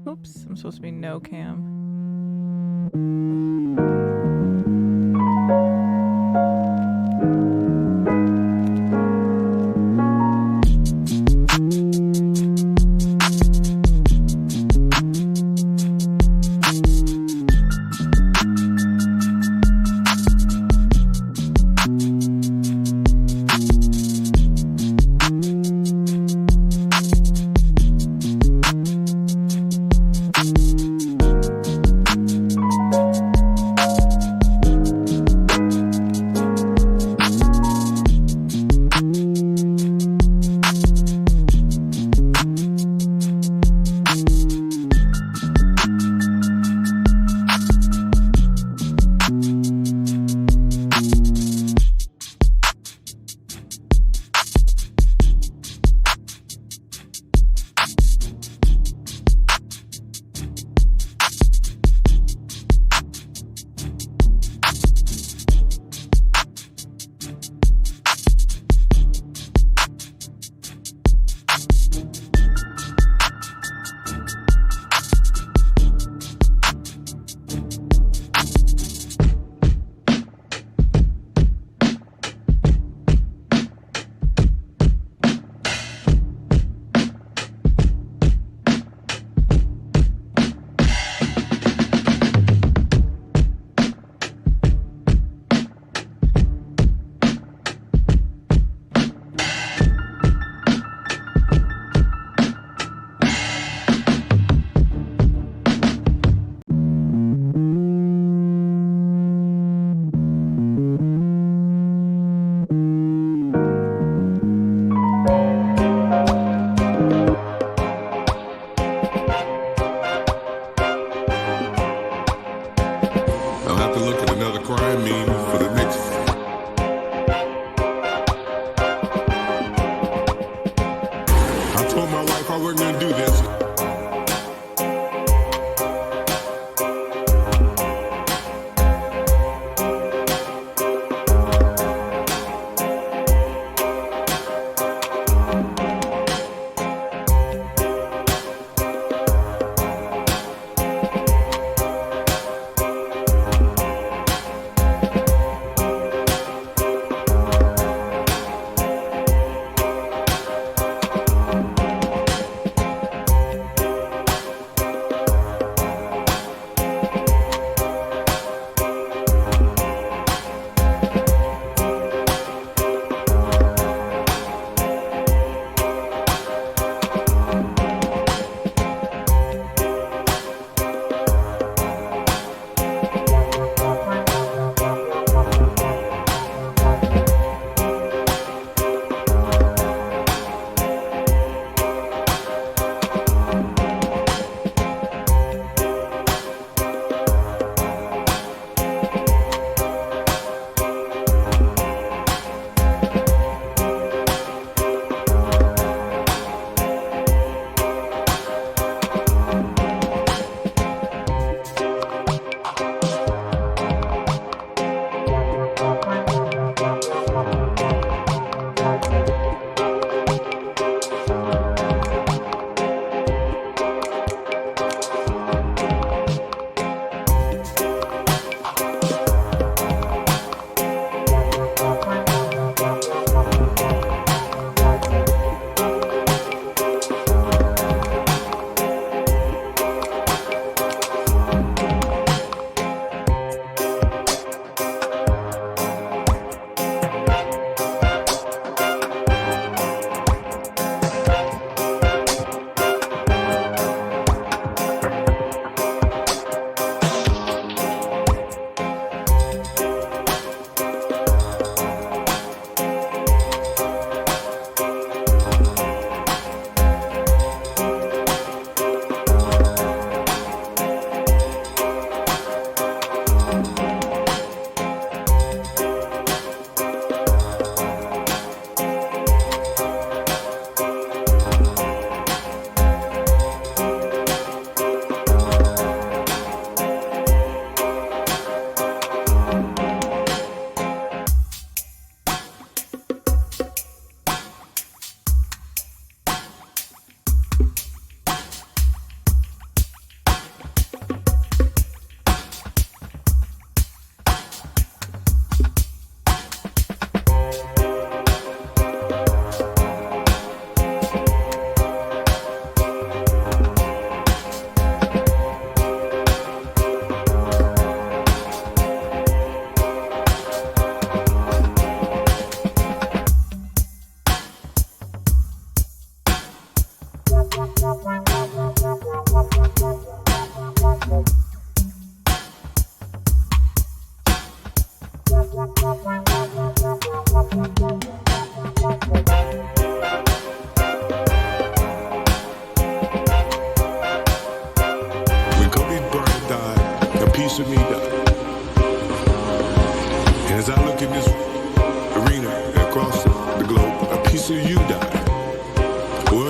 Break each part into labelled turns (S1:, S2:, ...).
S1: Oops, I'm supposed to be no cam.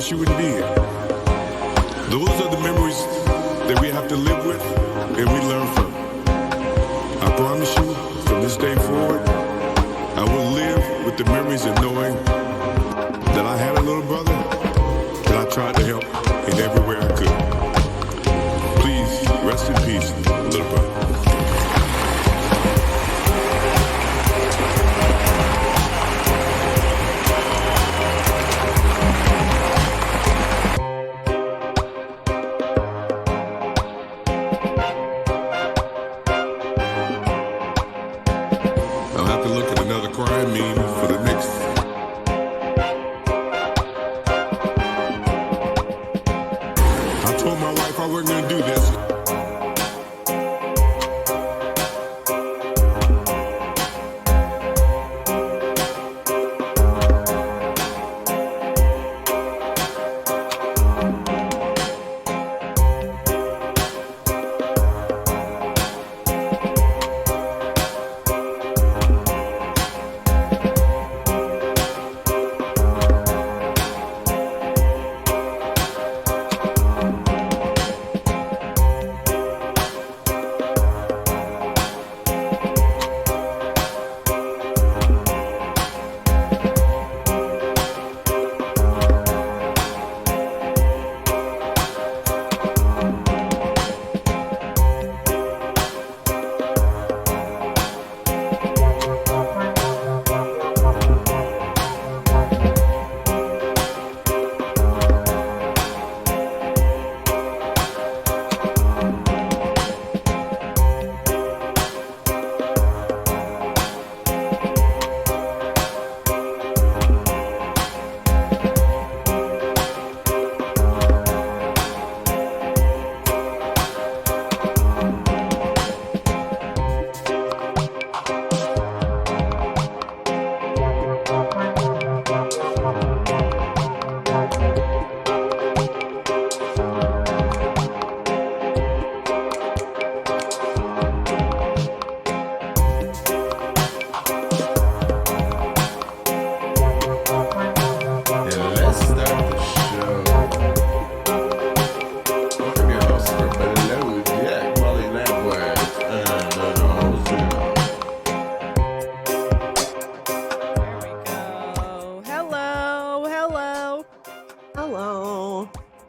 S2: wish you wouldn't be here. Those are the memories that we have to live with and we learn from. I promise you, from this day forward, I will live with the memories of knowing that I had a little brother that I tried to help in every way I could. Please, rest in peace, little brother. I'll have to look at another crime meme for the next. I told my wife I wasn't gonna do this.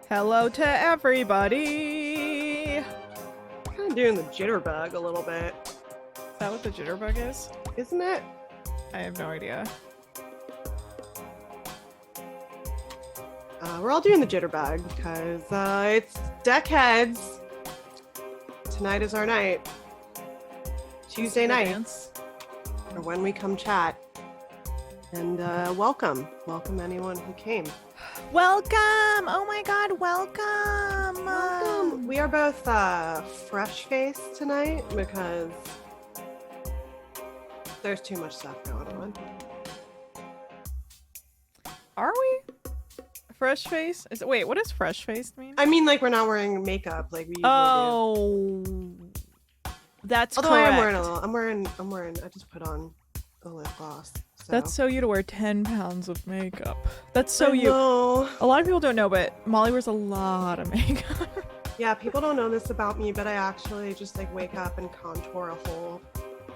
S1: Hello to everybody.
S3: Kind of doing the jitterbug a little bit.
S1: Is that what the jitterbug is?
S3: Isn't it?
S1: I have no idea.
S3: We're all doing the jitterbug because it's Deckheads. Tonight is our night. Tuesday night.
S1: Dance.
S3: Or when we come chat. And welcome anyone who came.
S1: Welcome! Oh my god, welcome!
S3: Welcome. We are both fresh-faced tonight because there's too much stuff going on.
S1: Are we? Fresh face? Wait, what does fresh face mean?
S3: I mean, like, we're not wearing makeup like we usually do.
S1: Oh, that's
S3: Although
S1: correct.
S3: I am wearing a little. I'm wearing. I just put on a lip gloss. So.
S1: That's so you to wear 10 pounds of makeup. That's so you.
S3: Know.
S1: A lot of people don't know, but Molly wears a lot of makeup.
S3: Yeah, people don't know this about me, but I actually just like wake up and contour a whole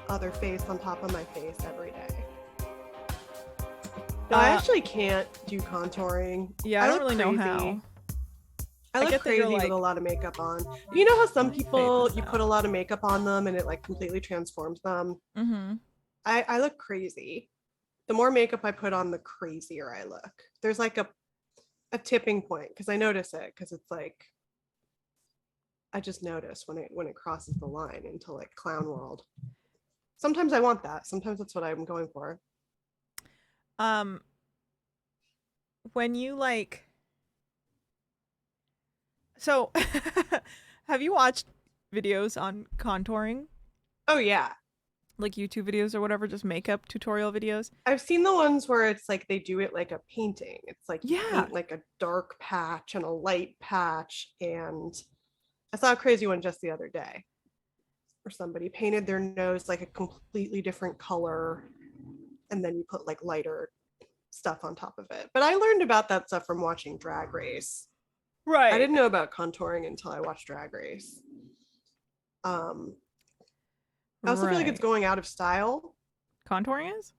S3: other face on top of my face every day. No, I actually can't do contouring.
S1: Yeah, I don't really know how.
S3: I look crazy with a lot of makeup on. You know how some people, you put a lot of makeup on them and it like completely transforms them?
S1: Mm-hmm.
S3: I look crazy. The more makeup I put on, the crazier I look. There's like a tipping point because I notice it because it's like, I just notice when it crosses the line into like clown world. Sometimes I want that. Sometimes that's what I'm going for.
S1: When you like, so have you watched videos on contouring?
S3: Oh yeah.
S1: Like YouTube videos or whatever, just makeup tutorial videos?
S3: I've seen the ones where it's like they do it like a painting. It's like you
S1: yeah,
S3: paint like a dark patch and a light patch. And I saw a crazy one just the other day where somebody painted their nose like a completely different color and then you put like lighter stuff on top of it. But I learned about that stuff from watching Drag Race.
S1: Right.
S3: I didn't know about contouring until I watched Drag Race. I also feel like it's going out of style.
S1: Contouring is?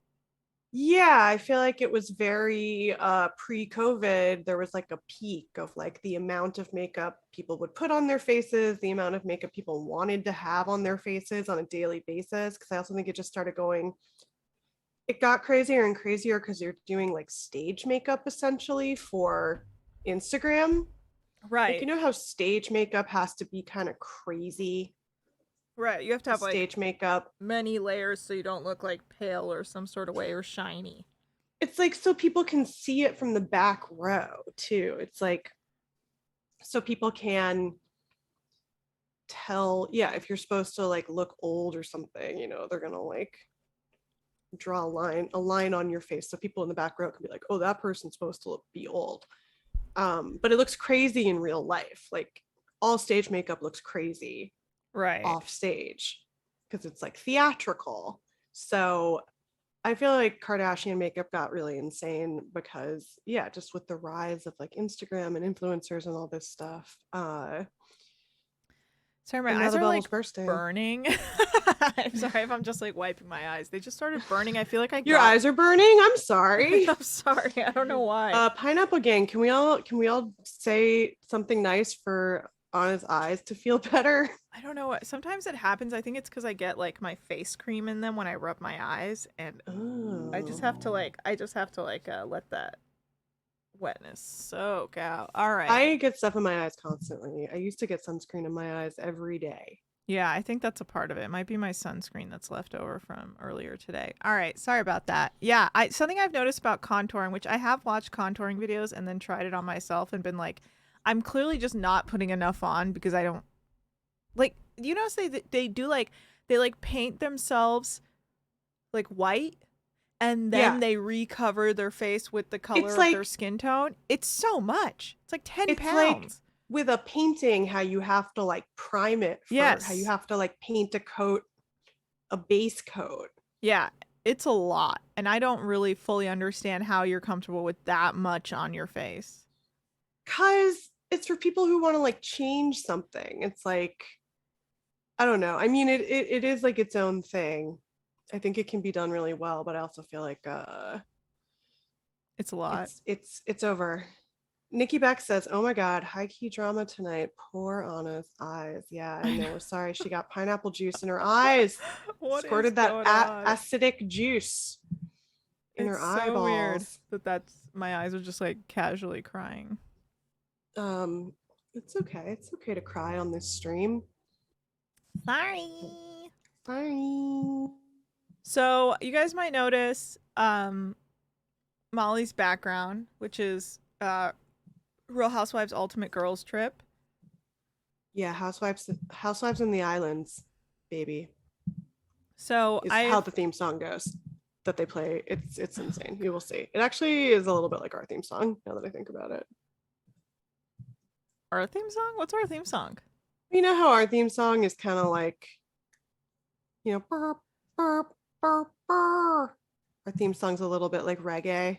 S3: Yeah, I feel like it was very pre-COVID. There was like a peak of like the amount of makeup people would put on their faces, the amount of makeup people wanted to have on their faces on a daily basis. Because I also think it just started going, it got crazier and crazier because you're doing like stage makeup essentially for Instagram.
S1: Right.
S3: Like, you know how stage makeup has to be kind of crazy?
S1: Right. You have to have like
S3: Stage makeup.
S1: many layers so you don't look like pale or some sort of way or shiny.
S3: It's like so people can see it from the back row too. It's like so people can tell, yeah, if you're supposed to like look old or something, you know, they're gonna like draw a line on your face so people in the back row can be like, oh, that person's supposed to be old. But it looks crazy in real life. Like all stage makeup looks crazy
S1: Right.
S3: off stage because it's like theatrical. So I feel like Kardashian makeup got really insane because, yeah, just with the rise of like Instagram and influencers and all this stuff.
S1: Sorry, my
S3: And now
S1: eyes
S3: the
S1: are
S3: bubbles
S1: like
S3: bursting.
S1: burning. I'm sorry if I'm just like wiping my eyes. They just started burning. I feel like I
S3: Your
S1: got...
S3: eyes are burning. I'm sorry.
S1: I'm sorry. I don't know why.
S3: Pineapple Gang, can we all say something nice for Anna's eyes to feel better?
S1: I don't know what. Sometimes it happens. I think it's because I get like my face cream in them when I rub my eyes, and
S3: Oh.
S1: I just have to let that wetness soak out. All right.
S3: I get stuff in my eyes constantly. I used to get sunscreen in my eyes every day.
S1: Yeah, I think that's a part of it. It might be my sunscreen that's left over from earlier today. All right, sorry about that. Yeah, something I've noticed about contouring, which I have watched contouring videos and then tried it on myself and been like, I'm clearly just not putting enough on because I don't like. You know, they do like they like paint themselves like white and then they recover their face with the color of their skin tone. It's so much. It's like 10 pounds.
S3: Like with a painting, how you have to like prime it first, how you have to like paint a base coat.
S1: Yeah, it's a lot. And I don't really fully understand how you're comfortable with that much on your face.
S3: 'Cause it's for people who want to like change something. It's like, I don't know. I mean, it is like its own thing. I think it can be done really well, but I also feel like
S1: it's a lot.
S3: It's over. Nikki Beck says, "Oh my God, high key drama tonight. Poor Anna's eyes. Yeah, I know. Sorry, she got pineapple juice in her eyes. Squirted that acidic juice in her eyeballs.
S1: It's so weird that's my eyes are just like casually crying.
S3: It's okay. It's okay to cry on this stream.
S1: Sorry.
S3: Sorry.
S1: So you guys might notice Molly's background, which is Real Housewives Ultimate Girls Trip.
S3: Yeah, Housewives in the Islands, baby.
S1: So
S3: how the theme song goes that they play. It's insane. You will see. It actually is a little bit like our theme song now that I think about it.
S1: Our theme song? What's our theme song?
S3: You know how our theme song is kind of like, you know, burr, burr, burr, burr. Our theme song's a little bit like reggae.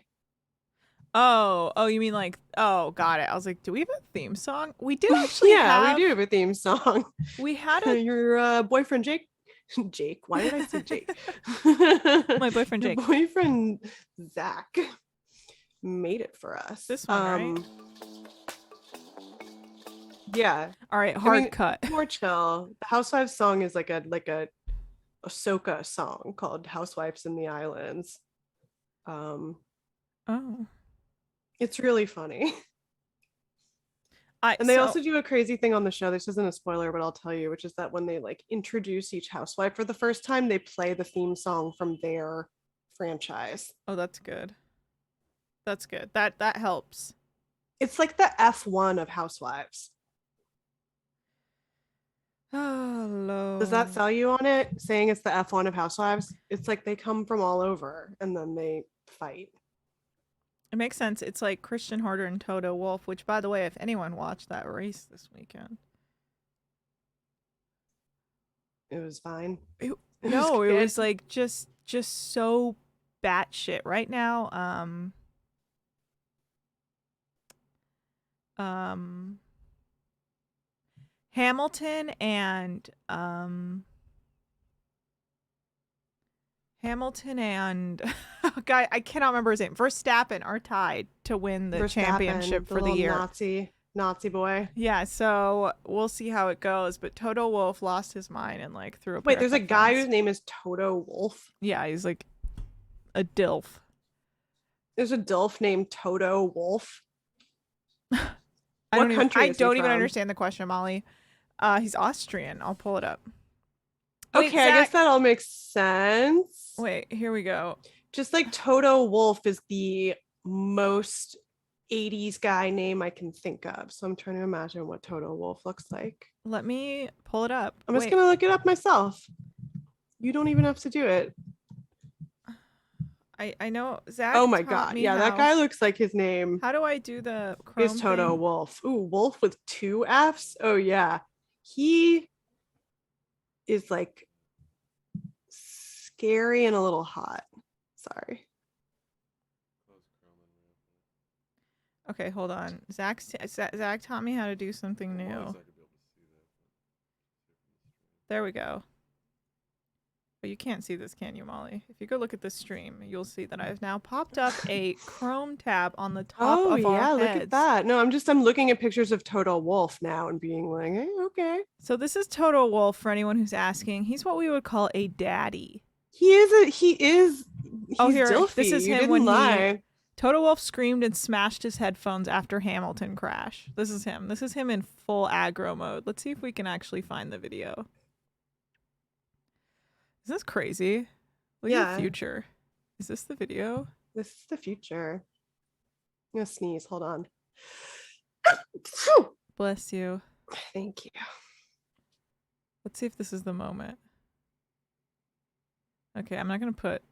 S1: Oh, you mean like, oh, got it. I was like, do we have a theme song? We do actually
S3: we do have a theme song.
S1: We had
S3: your boyfriend Jake. Jake, why did I say Jake?
S1: My boyfriend Jake.
S3: Your boyfriend Zach made it for us.
S1: This one, right?
S3: Yeah.
S1: All right, hard cut.
S3: More chill. The Housewives song is like a Ahsoka song called Housewives in the Islands.
S1: Oh.
S3: It's really funny. And they also do a crazy thing on the show. This isn't a spoiler, but I'll tell you, which is that when they like introduce each housewife for the first time, they play the theme song from their franchise.
S1: Oh, that's good. That's good. That helps.
S3: It's like the F1 of Housewives.
S1: Oh, Lord.
S3: Does that sell you on it? Saying it's the F1 of Housewives? It's like they come from all over and then they fight.
S1: It makes sense. It's like Christian Horner and Toto Wolff, which, by the way, if anyone watched that race this weekend,
S3: it was fine.
S1: It was like just so batshit right now. um Hamilton and guy, I cannot remember his name. Verstappen are tied to win the championship for the
S3: little
S1: year.
S3: Nazi boy.
S1: Yeah, so we'll see how it goes. But Toto Wolff lost his mind and like threw a
S3: Wait,
S1: pair
S3: there's
S1: of
S3: a guy
S1: headphones.
S3: whose name is Toto Wolff.
S1: Yeah, he's like a dilf.
S3: There's a DILF named Toto Wolff.
S1: I don't
S3: from?
S1: even understand the question, Molly. He's Austrian. I'll pull it up.
S3: Okay,
S1: Zach,
S3: I guess that all makes sense.
S1: Wait, here we go.
S3: Just like Toto Wolff is the most 80s guy name I can think of. So I'm trying to imagine what Toto Wolff looks like.
S1: Let me pull it up.
S3: I'm just going to look it up myself. You don't even have to do it.
S1: I know Zach.
S3: Oh my god. Yeah, that guy looks like his name.
S1: How do I do the Chrome
S3: is Toto
S1: thing?
S3: Wolff. Ooh, Wolf with 2 F's. Oh yeah. He is like scary and a little hot. Sorry.
S1: Okay, hold on. Zach taught me how to do something new. There we go. But you can't see this, can you, Molly? If you go look at the stream, you'll see that I've now popped up a Chrome tab on the top of our heads.
S3: Look at that. No, I'm looking at pictures of Toto Wolff now and being like, hey, okay.
S1: So this is Toto Wolff for anyone who's asking. He's what we would call a daddy.
S3: He's
S1: here,
S3: Dilfy.
S1: This is him
S3: when
S1: Toto Wolff screamed and smashed his headphones after Hamilton crash. This is him. This is him in full aggro mode. Let's see if we can actually find the video. Is this crazy? Look at the future. Is this the video?
S3: This is the future. I'm gonna sneeze. Hold on.
S1: Bless you.
S3: Thank you.
S1: Let's see if this is the moment. Okay, I'm not gonna put.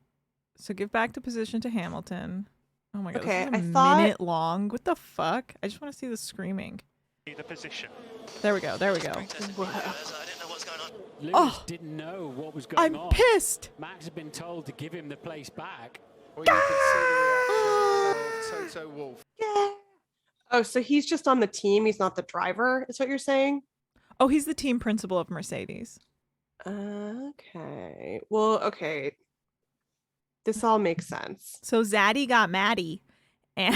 S1: So give back to position to Hamilton. Oh my god,
S3: okay,
S1: this is a minute long. What the fuck? I just want to see the screaming.
S4: The position.
S1: There we go. There we go.
S5: Lewis didn't know what was going on.
S1: I'm pissed.
S5: Max had been told to give him the place back.
S6: Well, you can see the reaction of Toto Wolff.
S3: Yeah. Oh, so he's just on the team. He's not the driver, is what you're saying?
S1: Oh, he's the team principal of Mercedes.
S3: Okay. Well, okay. This all makes sense.
S1: So Zaddy got Maddie, and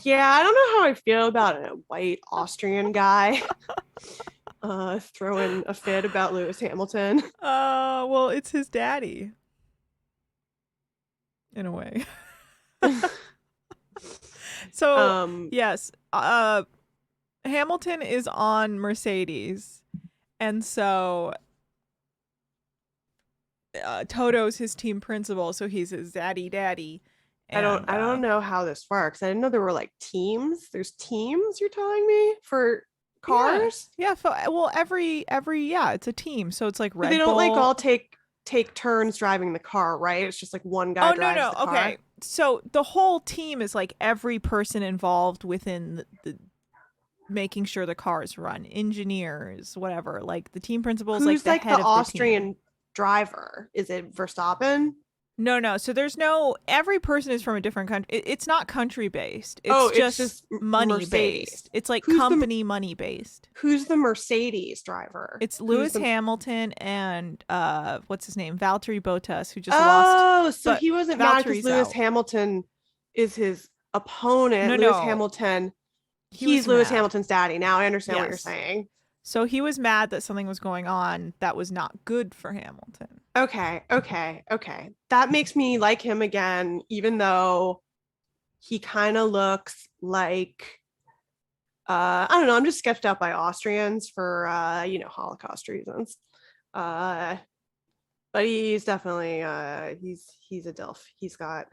S3: yeah, I don't know how I feel about a white Austrian guy throwing a fit about Lewis Hamilton.
S1: Well, it's his daddy, in a way. So yes, Hamilton is on Mercedes, and so Toto's his team principal, so he's his daddy. And,
S3: I don't know how this works. I didn't know there were like teams. There's teams, you're telling me, for cars?
S1: Yeah. Well, every it's a team. So it's like Red
S3: Bull. They don't
S1: Bull.
S3: like all take turns driving the car, right? It's just like one guy drives the car.
S1: Okay. So the whole team is like every person involved within the making sure the cars run, engineers, whatever. Like the team principal is
S3: Who's
S1: like the head of
S3: Austrian
S1: the team.
S3: Driver? Is it Verstappen?
S1: No. So there's every person is from a different country. It's not country based. It's just money
S3: Mercedes.
S1: based. It's like company money based.
S3: Who's the Mercedes driver?
S1: It's Lewis Hamilton and what's his name? Valtteri Bottas, who just
S3: lost.
S1: Oh,
S3: so he wasn't mad because Lewis Hamilton is his opponent.
S1: No,
S3: Lewis Hamilton. He's Lewis Hamilton's daddy. Now I understand what you're saying.
S1: So he was mad that something was going on that was not good for Hamilton.
S3: Okay. That makes me like him again, even though he kind of looks like, I don't know, I'm just sketched out by Austrians for, Holocaust reasons. But he's definitely, he's a DILF. He's got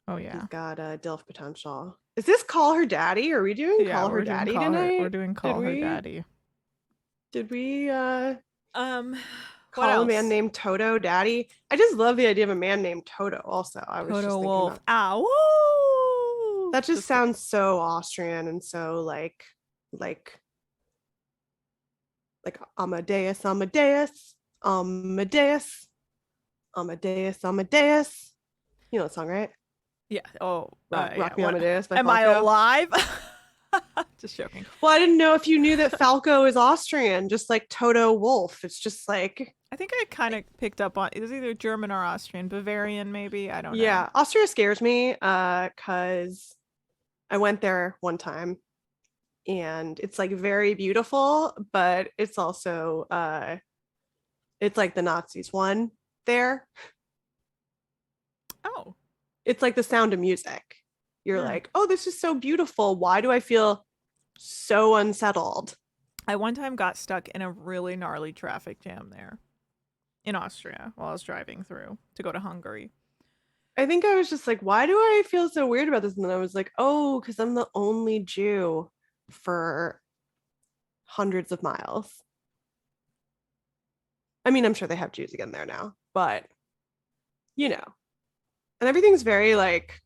S3: DILF potential. Is this Call Her Daddy? Are we doing Call Her Daddy tonight?
S1: We're doing Call Her Daddy.
S3: Did we
S1: call
S3: a man named Toto Daddy? I just love the idea of a man named Toto also. I was
S1: Toto
S3: just
S1: Wolff.
S3: That just sounds so Austrian and so like Amadeus. You know that song, right?
S1: Yeah. Oh,
S3: Rock
S1: yeah.
S3: Me
S1: What,
S3: Amadeus by
S1: am I
S3: Falco.
S1: alive? Just joking.
S3: Well, I didn't know if you knew that Falco is Austrian, just like Toto Wolf. It's just like,
S1: I think I kind of picked up on it was either German or Austrian, Bavarian maybe. I don't know.
S3: yeah, Austria scares me because I went there one time and it's like very beautiful, but it's also it's like the Nazis won there.
S1: Oh.
S3: It's like the Sound of Music. You're
S1: Hmm.
S3: like, oh, this is so beautiful. Why do I feel so unsettled?
S1: I one time got stuck in a really gnarly traffic jam there in Austria while I was driving through to go to Hungary.
S3: I think I was just like, why do I feel so weird about this? And then I was like, oh, because I'm the only Jew for hundreds of miles. I mean, I'm sure they have Jews again there now, but you know, and everything's very like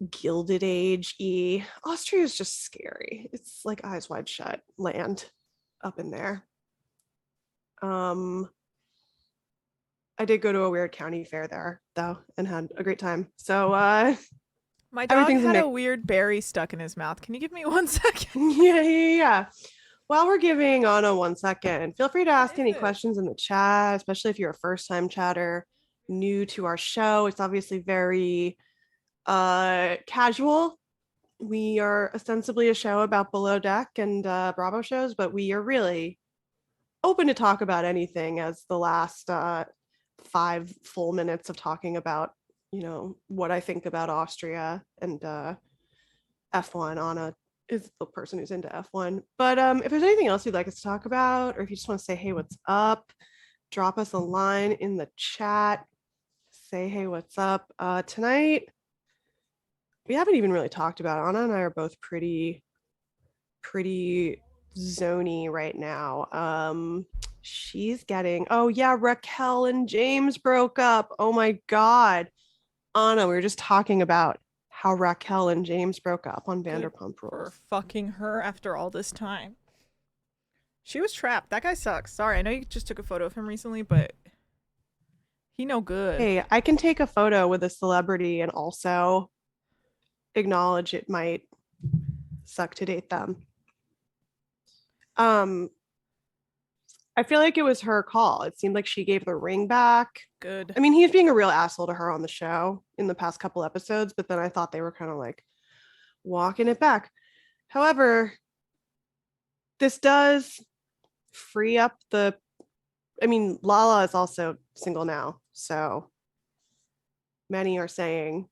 S3: Gilded Age-y. Austria is just scary. It's like eyes wide shut land up in there. I did go to a weird county fair there though and had a great time. So
S1: My dog
S3: everything's a
S1: had a
S3: mix.
S1: weird berry stuck in his mouth. Can you give me 1 second?
S3: Yeah. While we're giving Anna 1 second, feel free to ask
S1: is
S3: any
S1: it?
S3: questions in the chat, especially if you're a first-time chatter, new to our show. It's obviously very casual. We are ostensibly a show about Below Deck and Bravo shows, but we are really open to talk about anything as the last 5 full minutes of talking about, what I think about Austria and F1. Anna is the person who's into F1. But if there's anything else you'd like us to talk about, or if you just want to say, hey, what's up, drop us a line in the chat. Say, hey, what's up? Tonight, we haven't even really talked about it. Anna and I are both pretty zony right now. She's getting, oh yeah, Raquel and James broke up. Oh my God. Anna, we were just talking about how Raquel and James broke up on
S1: Good
S3: Vanderpump
S1: for
S3: Rules.
S1: fucking her after all this time. She was trapped. That guy sucks. Sorry, I know you just took a photo of him recently, but he no good.
S3: Hey, I can take a photo with a celebrity and also acknowledge it might suck to date them. I feel like it was her call. It seemed like she gave the ring back.
S1: Good.
S3: I mean, he's being a real asshole to her on the show in the past couple episodes, but then I thought they were kind of like walking it back. However, this does free up Lala is also single now. So many are saying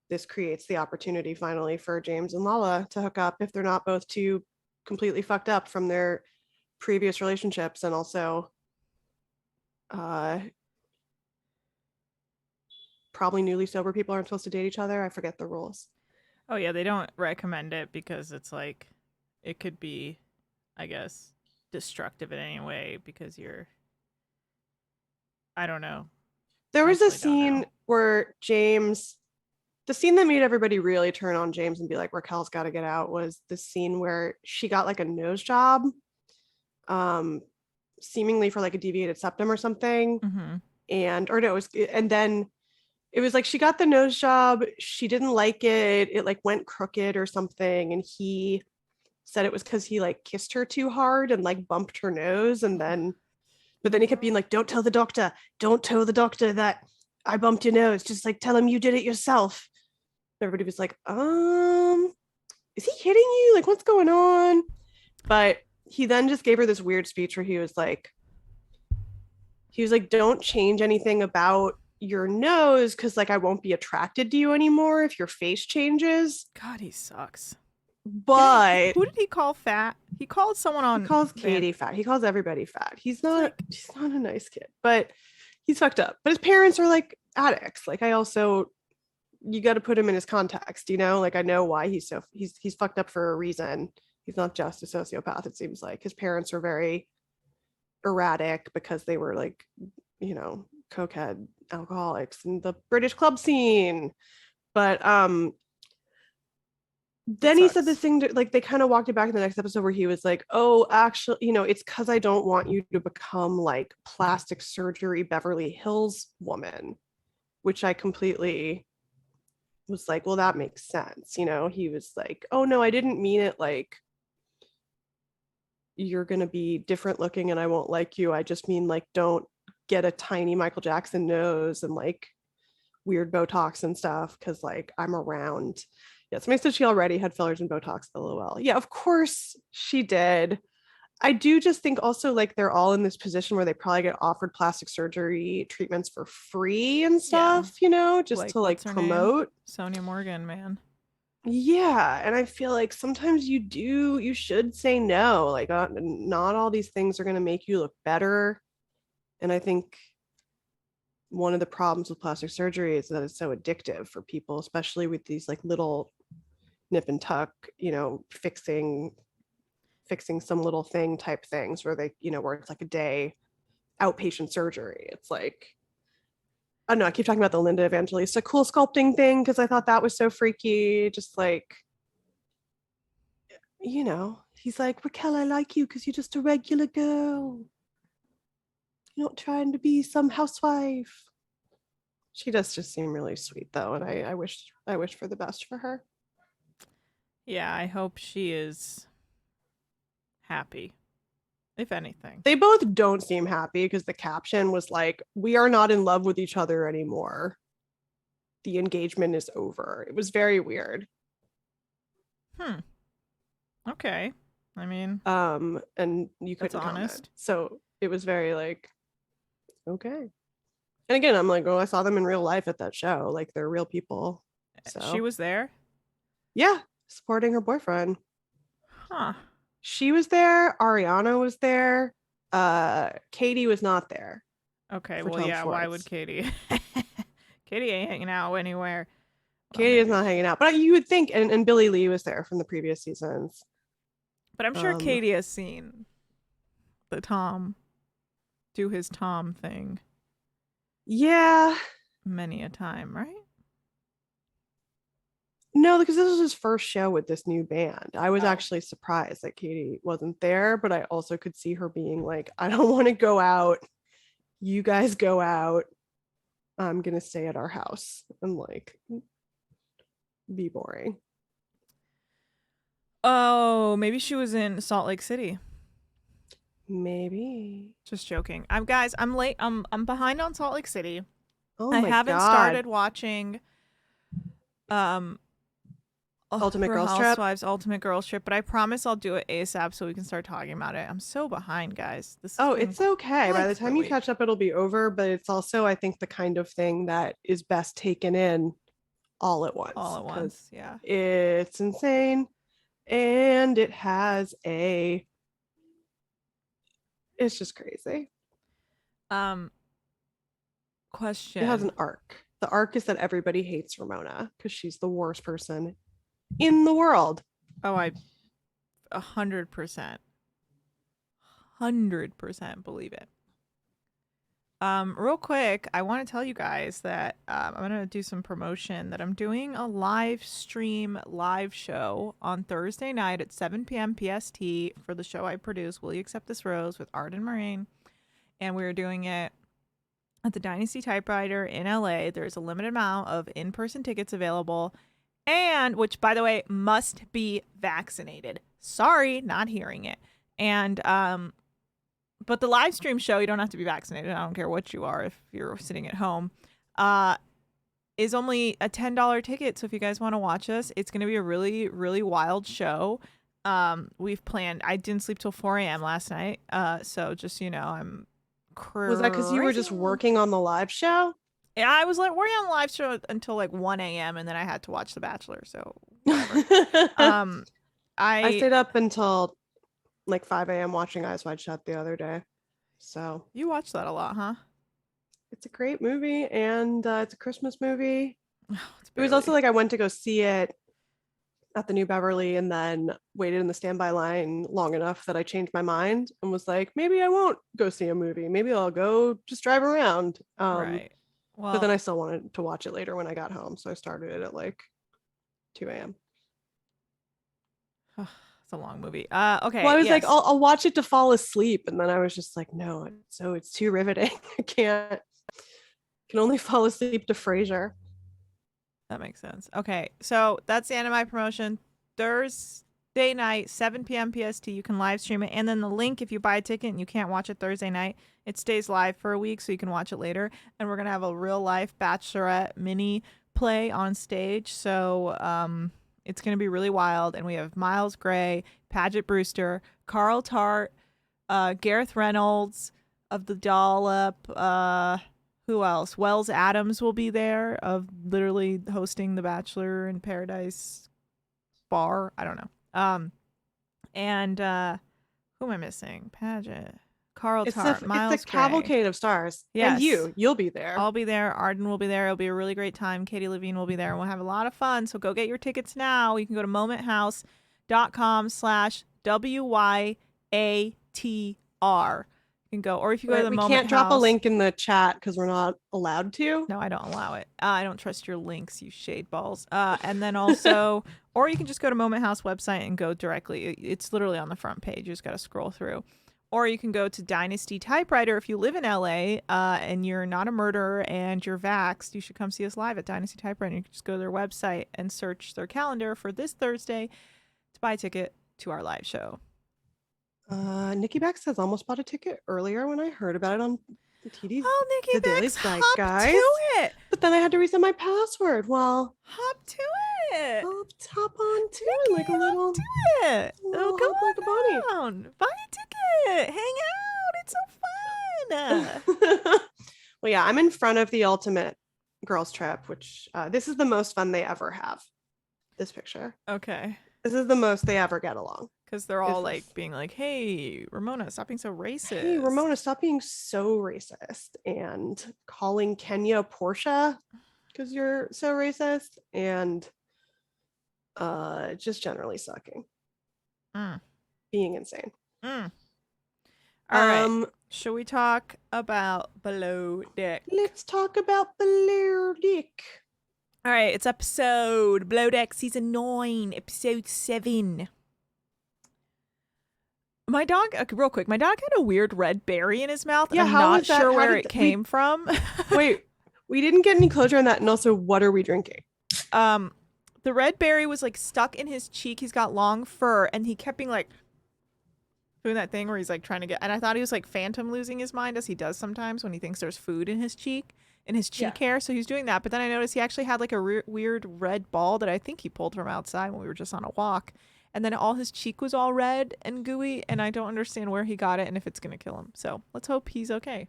S3: this creates the opportunity finally for James and Lala to hook up if they're not both too completely fucked up from their previous relationships, and also probably newly sober people aren't supposed to date each other. I forget the rules.
S1: Oh yeah, they don't recommend it because it's like it could be, I guess, destructive in any way because I don't know.
S3: There was a
S1: Honestly, don't
S3: scene
S1: know.
S3: where the scene that made everybody really turn on James and be like, Raquel's got to get out, was the scene where she got like a nose job, seemingly for like a deviated septum or something.
S1: Mm-hmm.
S3: And then it was like she got the nose job, she didn't like it, it like went crooked or something, and he said it was because he like kissed her too hard and like bumped her nose, but then he kept being like, don't tell the doctor that I bumped your nose, just like tell him you did it yourself. Everybody was like, is he kidding you? Like, what's going on? But he then just gave her this weird speech where he was like, don't change anything about your nose because like I won't be attracted to you anymore if your face changes.
S1: God, he sucks.
S3: But
S1: who did he call fat? He called someone on.
S3: he calls Katie fat. He calls everybody fat. He's not a nice kid, but he's fucked up. But his parents are like addicts. Like, you got to put him in his context, like I know why he's fucked up for a reason. He's not just a sociopath. It seems like his parents are very erratic because they were like, cokehead alcoholics in the British club scene. But then he said this thing like they kind of walked it back in the next episode where he was like, oh, actually, it's because I don't want you to become like plastic surgery Beverly Hills woman. which I completely was like, well, that makes sense. You know, he was like, oh no, I didn't mean it like you're gonna be different looking and I won't like you. I just mean like don't get a tiny Michael Jackson nose and like weird Botox and stuff because like I'm around. Yeah, somebody said she already had fillers and Botox. LOL. Yeah, of course she did. I do just think also like they're all in this position where they probably get offered plastic surgery treatments for free and stuff, you know, just to like
S1: what's her name?
S3: promote.
S1: Sonia Morgan, man.
S3: Yeah, and I feel like sometimes you should say no. Like not all these things are going to make you look better. And I think one of the problems with plastic surgery is that it's so addictive for people, especially with these like little nip and tuck, you know, fixing some little thing type things where they, you know, where it's like a day outpatient surgery. It's like, I don't know, I keep talking about the Linda Evangelista cool sculpting thing because I thought that was so freaky. Just like, you know, he's like, Raquel, I like you because you're just a regular girl. You're not trying to be some housewife. She does just seem really sweet though, and I wish for the best for her.
S1: Yeah, I hope she is happy, if anything.
S3: They both don't seem happy because the caption was like, we are not in love with each other anymore. The engagement is over. It was very weird.
S1: Okay. I mean,
S3: and you couldn't
S1: that's
S3: comment.
S1: honest.
S3: So it was very like, okay. And again, I'm like, oh, I saw them in real life at that show. Like they're real people. So
S1: She was there?
S3: yeah, supporting her boyfriend.
S1: Huh.
S3: She was there. Ariana was there. Katie was not there.
S1: Okay,
S3: for
S1: well,
S3: Tom
S1: yeah, why
S3: Schwartz.
S1: would Katie? Katie ain't hanging out anywhere. Well,
S3: Katie is
S1: maybe
S3: not hanging out, but you would think, and Billy Lee was there from the previous seasons.
S1: But I'm sure Katie has seen the Tom do his Tom thing
S3: Yeah.
S1: many a time, right?
S3: No, because this was his first show with this new band. I was
S1: Oh.
S3: actually surprised that Katie wasn't there, but I also could see her being like, I don't want to go out. You guys go out. I'm going to stay at our house and like be boring.
S1: Oh, maybe she was in Salt Lake City.
S3: Maybe.
S1: Just joking. I'm late. I'm behind on Salt Lake City.
S3: Oh
S1: I
S3: my
S1: haven't
S3: God.
S1: started watching
S3: Ultimate
S1: Real
S3: Girls Trip?
S1: Housewives Ultimate Girls Trip, but I promise I'll do it ASAP so we can start talking about it. I'm so behind, guys.
S3: It's okay. By the time you
S1: week.
S3: catch up, it'll be over, but it's also, I think, the kind of thing that is best taken in all at once.
S1: All at once, yeah.
S3: It's insane. And it has it's just crazy.
S1: Question.
S3: It has an arc. The arc is that everybody hates Ramona because she's the worst person in the world.
S1: Oh, I 100%. 100% believe it. Real quick, I want to tell you guys that I'm gonna do some promotion that I'm doing a live show on Thursday night at 7 p.m. PST for the show I produce, Will You Accept This Rose, with Arden Moraine, and we're doing it at the Dynasty Typewriter in LA. There's a limited amount of in-person tickets available, and which, by the way, must be vaccinated. Sorry, not hearing it. And but the live stream show, you don't have to be vaccinated. I don't care what you are if you're sitting at home. Is only a $10 ticket. So if you guys want to watch us, it's going to be a really, really wild show. We've planned. I didn't sleep till 4 a.m. last night. So just, you know, I'm crazy.
S3: Was that because you were just working on the live show?
S1: Yeah, I was like working on the live show until like 1 a.m. and then I had to watch The Bachelor. So
S3: I stayed up until like 5 a.m. watching Eyes Wide Shut the other day. So
S1: you watch that a lot, huh?
S3: It's a great movie, and it's a Christmas movie.
S1: It
S3: was also like I went to go see it at the New Beverly and then waited in the standby line long enough that I changed my mind and was like, maybe I won't go see a movie. Maybe I'll go just drive around.
S1: Right. Well,
S3: but then I still wanted to watch it later when I got home. So I started it at like 2 a.m.
S1: It's a long movie. Okay.
S3: Well, I was like, I'll watch it to fall asleep. And then I was just like, no, it's too riveting. I can't Can only fall asleep to Frasier.
S1: That makes sense. Okay, so that's the end of my promotion. Thursday night, 7 p.m. PST, you can live stream it. And then the link, if you buy a ticket and you can't watch it Thursday night, it stays live for a week so you can watch it later. And we're going to have a real life Bachelorette mini play on stage. So it's going to be really wild. And we have Miles Gray, Paget Brewster, Carl Tart, Gareth Reynolds of the Dollop, who else? Wells Adams will be there, of literally hosting the Bachelor in Paradise bar. I don't know. And who am I missing? Paget, Carl Tart, Miles
S3: it's a
S1: Gray.
S3: cavalcade of stars.
S1: Yes.
S3: And you'll be there.
S1: I'll be there. Arden will be there. It'll be a really great time. Katie Levine will be there. And we'll have a lot of fun. So go get your tickets now. You can go to momenthouse.com/WYATR. You can go, or if you go to the
S3: we
S1: Moment
S3: can't drop a
S1: House-
S3: link in the chat because we're not allowed to.
S1: No, I don't allow it. I don't trust your links, you shade balls. And then also, or you can just go to Moment House website and go directly. It's literally on the front page. You just got to scroll through. Or you can go to Dynasty Typewriter if you live in LA and you're not a murderer and you're vaxxed. You should come see us live at Dynasty Typewriter. You can just go to their website and search their calendar for this Thursday to buy a ticket to our live show.
S3: Nikki Bex has almost bought a ticket earlier when I heard about it on TD's.
S1: Oh, Nikki
S3: the Daily
S1: Bex,
S3: Psych,
S1: hop
S3: guys.
S1: to it.
S3: But then I had to reset my password. Well,
S1: Hop to it.
S3: I'll hop on to it like a little.
S1: Do it.
S3: little
S1: Oh, come
S3: hop like a bunny.
S1: on down. Buy a ticket. Hang out. It's so fun.
S3: Well, yeah, I'm in front of the ultimate girls trip, which this is the most fun they ever have. This picture.
S1: Okay.
S3: This is the most they ever get along.
S1: Because they're all
S3: This is-
S1: like being like, hey, Ramona, stop being so racist.
S3: Hey, Ramona, stop being so racist and calling Kenya Portia because you're so racist and just generally sucking.
S1: Mm.
S3: Being insane.
S1: All right.
S3: Um,
S1: Shall we talk about Below Deck?
S3: let's talk about Blair Dick.
S1: All right. It's episode Below Deck season 9, episode 7. My dog, okay, real quick, my dog had a weird red berry in his mouth.
S3: Yeah,
S1: and I'm
S3: how
S1: not
S3: was that?
S1: sure
S3: How
S1: where
S3: did
S1: it
S3: we-
S1: came from.
S3: Wait, we didn't get any closure on that. And also, what are we drinking?
S1: The red berry was like stuck in his cheek. He's got long fur, and he kept being like doing that thing where he's like trying to get. And I thought he was like phantom losing his mind, as he does sometimes when he thinks there's food in his cheek, hair. So he's doing that. But then I noticed he actually had like a weird red ball that I think he pulled from outside when we were just on a walk. And then all his cheek was all red and gooey, and I don't understand where he got it and if it's gonna kill him. So let's hope he's okay.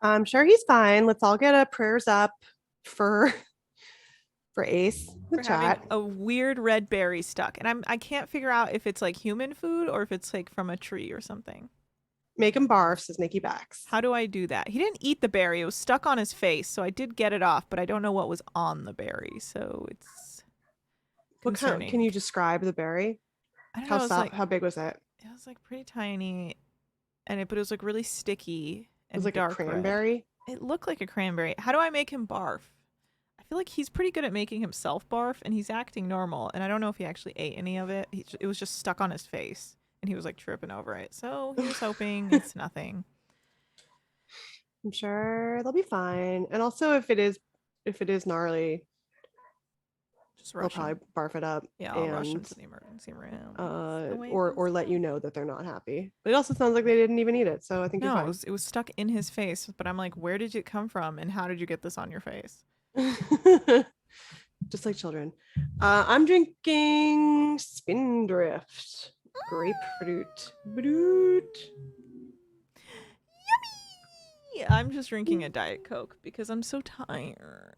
S3: I'm sure he's fine. Let's all get a prayers up for Ace. The
S1: For
S3: chat.
S1: having a weird red berry stuck, and I can't figure out if it's like human food or if it's like from a tree or something.
S3: Make him barf, says Nikki Bax.
S1: How do I do that? He didn't eat the berry; it was stuck on his face, so I did get it off, but I don't know what was on the berry, so it's
S3: What kind?
S1: concerning.
S3: Can you describe the berry?
S1: I don't know. It was like
S3: How big was it?
S1: it was like pretty tiny, but it was like really sticky
S3: It
S1: and
S3: was like
S1: dark
S3: a
S1: red.
S3: cranberry.
S1: It looked like a cranberry. How do I make him barf? I feel like he's pretty good at making himself barf, and he's acting normal. And I don't know if he actually ate any of it. It was just stuck on his face, and he was like tripping over it. So he was hoping it's nothing.
S3: I'm sure they'll be fine. And also, if it is gnarly,
S1: Just
S3: they'll
S1: rush him.
S3: probably barf it up.
S1: Yeah, I'll rush him
S3: and,
S1: to the emergency room.
S3: or let you know that they're not happy. But it also sounds like they didn't even eat it, so I think you're
S1: No,
S3: fine.
S1: it was stuck in his face. But I'm like, where did it come from, and how did you get this on your face?
S3: Just like children. I'm drinking Spindrift grapefruit. Brute.
S1: Yeah, I'm just drinking a Diet Coke because I'm so tired.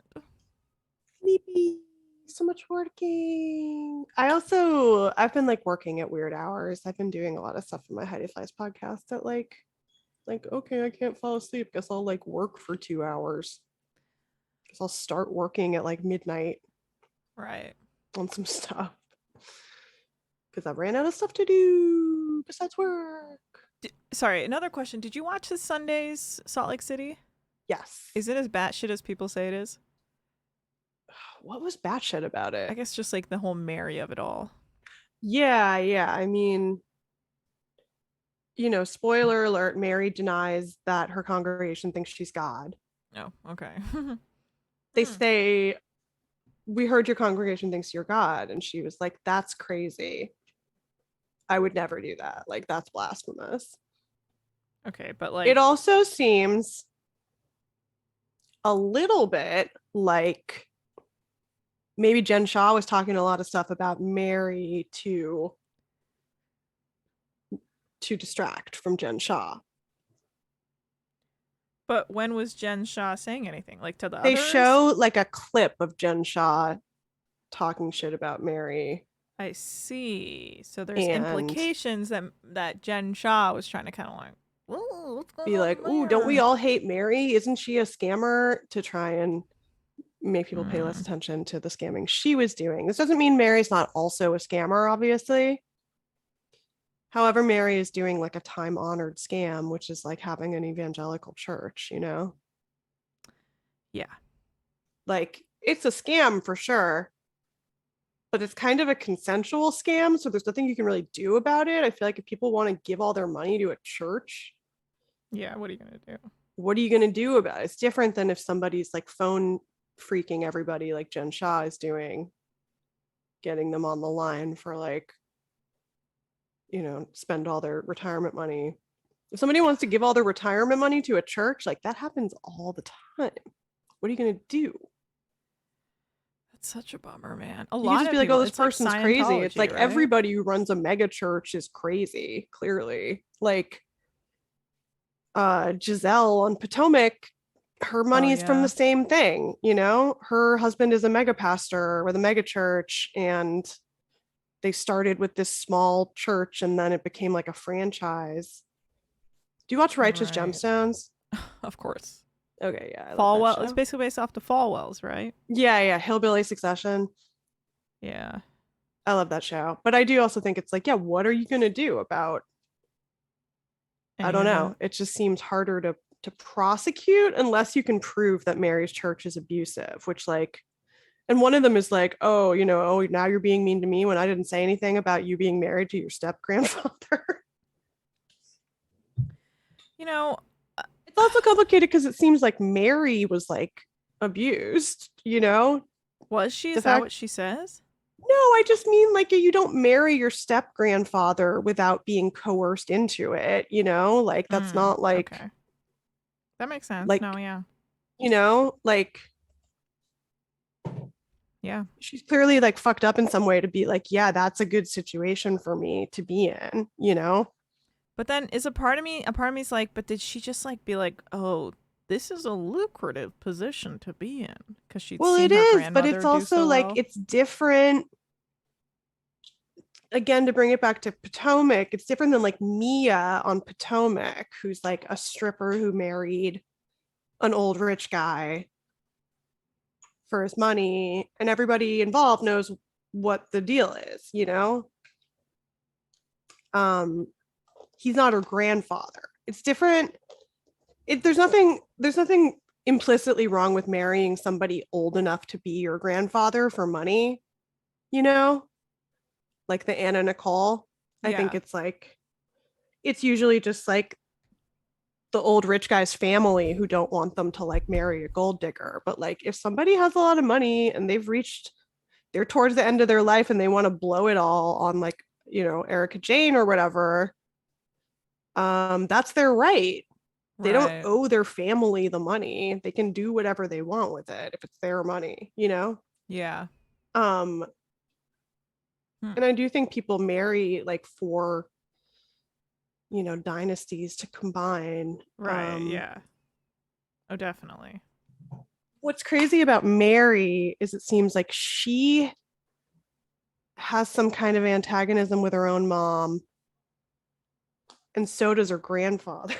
S3: Sleepy. So much working. I've been like working at weird hours. I've been doing a lot of stuff in my Heidi Flies podcast that like okay, I can't fall asleep. Guess I'll like work for 2 hours. Guess I'll start working at like midnight
S1: Right.
S3: on some stuff. Because I ran out of stuff to do besides work.
S1: Sorry, another question. Did you watch this Sunday's Salt Lake City?
S3: Yes.
S1: Is it as batshit as people say it is?
S3: What was batshit about it?
S1: I guess just like the whole Mary of it all.
S3: Yeah. I mean, spoiler alert, Mary denies that her congregation thinks she's God.
S1: Oh, okay.
S3: They
S1: Hmm.
S3: say, we heard your congregation thinks you're God. And she was like, that's crazy. I would never do that. Like, that's blasphemous.
S1: Okay, but
S3: It
S1: like,
S3: also seems a little bit like maybe Jen Shaw was talking a lot of stuff about Mary to distract from Jen Shaw.
S1: but when was Jen Shaw saying anything? Like to the
S3: They
S1: others?
S3: show like a clip of Jen Shaw talking shit about Mary.
S1: I see. So there's
S3: And
S1: implications that Jen Shaw was trying to kind of like, "Ooh, what's going
S3: be like,
S1: on
S3: ooh, don't we
S1: there?"
S3: all hate Mary? Isn't she a scammer? To try and make people pay less
S1: Mm,
S3: attention to the scamming she was doing. This doesn't mean Mary's not also a scammer, obviously. However, Mary is doing like a time honored scam, which is like having an evangelical church, you know?
S1: yeah.
S3: Like, it's a scam for sure, but it's kind of a consensual scam. So there's nothing you can really do about it. I feel like if people want to give all their money to a church,
S1: Yeah, what are you gonna do?
S3: what are you going to do about it? It's different than if somebody's like phone freaking everybody like Jen Shaw is doing, getting them on the line for like, spend all their retirement money. If somebody wants to give all their retirement money to a church, like that happens all the time. What are you going to do?
S1: That's such a bummer, man. A
S3: You can
S1: lot
S3: just
S1: of
S3: be like, oh,
S1: people.
S3: this
S1: It's like
S3: person's crazy. It's
S1: Scientology,
S3: like
S1: right?
S3: everybody who runs a mega church is crazy, clearly. Like Giselle on Potomac, her
S1: Oh
S3: money is from the
S1: yeah.
S3: same thing, you know? Her husband is a mega pastor with a mega church, and they started with this small church and then it became like a franchise. Do you watch Righteous
S1: Right.
S3: Gemstones?
S1: Of course.
S3: Okay, yeah, I love that
S1: Falwell. It's
S3: show.
S1: basically based off the Falwells, right?
S3: Yeah, Hillbilly Succession.
S1: Yeah.
S3: I love that show. But I do also think it's like, yeah, what are you going to do about, I
S1: Any
S3: don't
S1: of
S3: know.
S1: it.
S3: It just seems harder to prosecute unless you can prove that Mary's church is abusive, which like, and one of them is like, oh, oh, now you're being mean to me when I didn't say anything about you being married to your step grandfather.
S1: You know,
S3: It's also complicated because it seems like Mary was like abused,
S1: was she?
S3: the
S1: Is that
S3: fact.
S1: what she says?
S3: No, I just mean like you don't marry your step grandfather without being coerced into it, like that's not
S1: Okay. That makes sense. No,
S3: like,
S1: yeah.
S3: like
S1: Yeah.
S3: she's clearly like fucked up in some way to be like, yeah, that's a good situation for me to be in.
S1: But then is a part of me's like, but did she just like be like, oh, this is a lucrative position to be in because she'd
S3: Well, it
S1: seen her
S3: is, but
S1: grandmother
S3: it's
S1: do
S3: also
S1: so
S3: like
S1: well?
S3: it's different. Again, to bring it back to Potomac, it's different than like Mia on Potomac, who's like a stripper who married an old rich guy for his money, and everybody involved knows what the deal is. Um, he's not her grandfather. It's different. There's nothing implicitly wrong with marrying somebody old enough to be your grandfather for money, you know, like the Anna Nicole. I think
S1: Yeah.
S3: it's usually just like the old rich guy's family who don't want them to like marry a gold digger. But like if somebody has a lot of money and they're towards the end of their life and they want to blow it all on like, Erica Jane or whatever, that's their right. They don't
S1: Right.
S3: owe their family the money. They can do whatever they want with it if it's their money.
S1: Yeah.
S3: Um,
S1: Hmm.
S3: and I do think people marry like for, dynasties to combine.
S1: Right. Yeah. Oh, definitely.
S3: What's crazy about Mary is it seems like she has some kind of antagonism with her own mom, and so does her grandfather.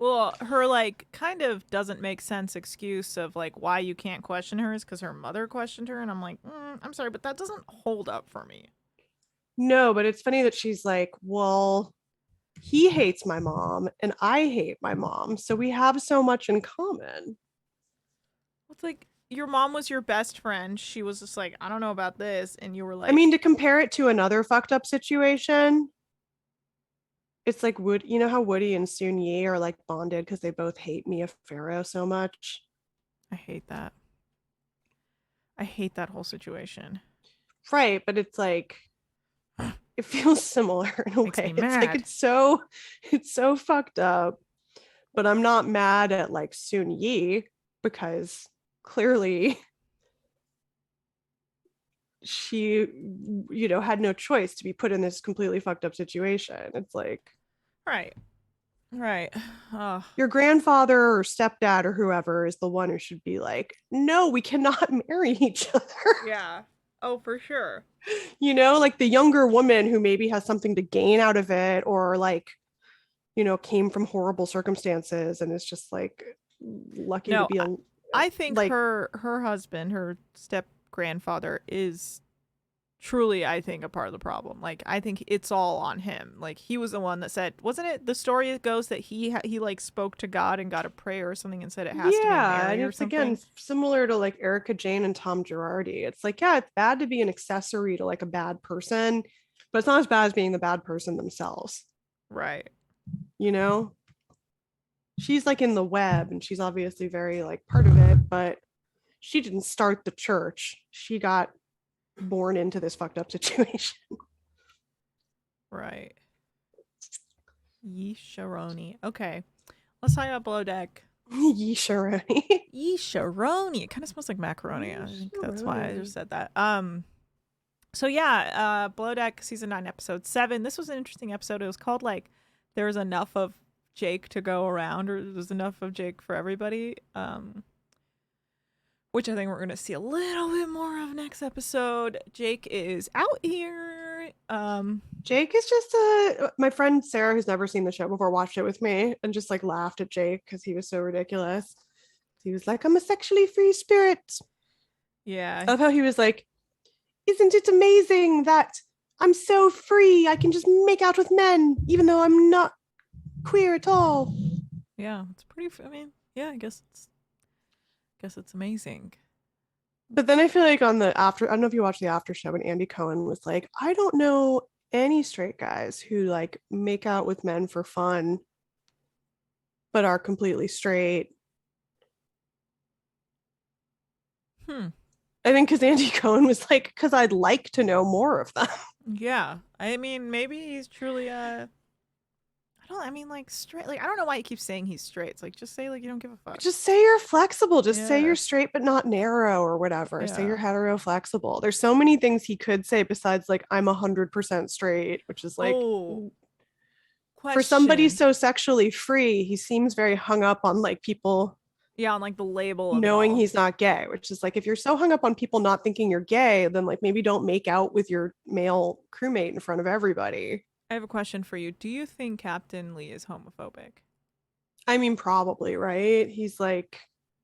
S1: Well, her like kind of doesn't make sense excuse of like why you can't question her is because her mother questioned her, and I'm like, I'm sorry, but that doesn't hold up for me.
S3: No, but it's funny that she's like, well, he hates my mom and I hate my mom. So we have so much in common.
S1: It's like your mom was your best friend. She was just like, I don't know about this, and you were
S3: I mean,
S1: like,
S3: to compare it to another fucked up situation, It's like Wood, you know how Woody and Soon Yi are like bonded because they both hate Mia Farrow so much.
S1: I hate that. I hate that whole situation.
S3: Right, but it's like it feels similar in a
S1: Makes
S3: way.
S1: me
S3: It's like
S1: mad.
S3: it's so fucked up. But I'm not mad at like Soon Yi because clearly she, had no choice to be put in this completely fucked up situation. It's like
S1: Right. Right. Oh,
S3: your grandfather or stepdad or whoever is the one who should be like, no, we cannot marry each other.
S1: yeah. Oh, for sure.
S3: Like the younger woman who maybe has something to gain out of it or like, came from horrible circumstances and is just like lucky to
S1: No,
S3: be
S1: I think
S3: like,
S1: her husband, her step grandfather, is truly, I think, a part of the problem. Like, I think it's all on him. Like, he was the one that said, wasn't it the story goes that he like spoke to God and got a prayer or something and said it has to be
S3: yeah.
S1: Mary
S3: And
S1: or
S3: it's again
S1: something.
S3: similar to like Erica Jane and Tom Girardi. It's like, yeah, it's bad to be an accessory to like a bad person, but it's not as bad as being the bad person themselves,
S1: Right.
S3: you know? She's like in the web and she's obviously very like part of it, but she didn't start the church. She got born into this fucked up situation.
S1: Right. Yeesharoni. Okay. Let's talk about Below Deck.
S3: Yeesharoni.
S1: Yeesharoni. It kind of smells like macaroni. I think that's why I
S3: Yeesharoni.
S1: just said that. So yeah, Below Deck season 9 episode 7. This was an interesting episode. It was called like There's Enough of Jake to Go Around, or There's Enough of Jake for Everybody. Which I think we're gonna see a little bit more of next episode. Jake is out here.
S3: Jake is just my friend Sarah, who's never seen the show before, watched it with me and just like laughed at Jake because he was so ridiculous. He was like, I'm a sexually free spirit.
S1: Yeah.
S3: I love how he was like, isn't it amazing that I'm so free? I can just make out with men, even though I'm not queer at all.
S1: Yeah, it's pretty. I mean, yeah, I guess it's amazing.
S3: But then I feel like on the after, I don't know if you watched the after show, and Andy Cohen was like, I don't know any straight guys who like make out with men for fun, but are completely straight. I think because Andy Cohen was like, because I'd like to know more of them.
S1: Yeah, I mean, maybe he's truly I mean, like straight. Like I don't know why he keeps saying he's straight. It's like just say like you don't give a fuck.
S3: Just say you're flexible. Just say
S1: Yeah.
S3: you're straight but not narrow or whatever. Say
S1: Yeah.
S3: you're hetero flexible. There's so many things he could say besides like I'm 100% straight, which is like
S1: Oh,
S3: for somebody
S1: question.
S3: so sexually free, he seems very hung up on like people
S1: Yeah, on like the label of it
S3: knowing
S1: all.
S3: he's not gay, which is like if you're so hung up on people not thinking you're gay, then like maybe don't make out with your male crewmate in front of everybody.
S1: I have a question for you. Do you think Captain Lee is homophobic?
S3: I mean, probably, right? He's like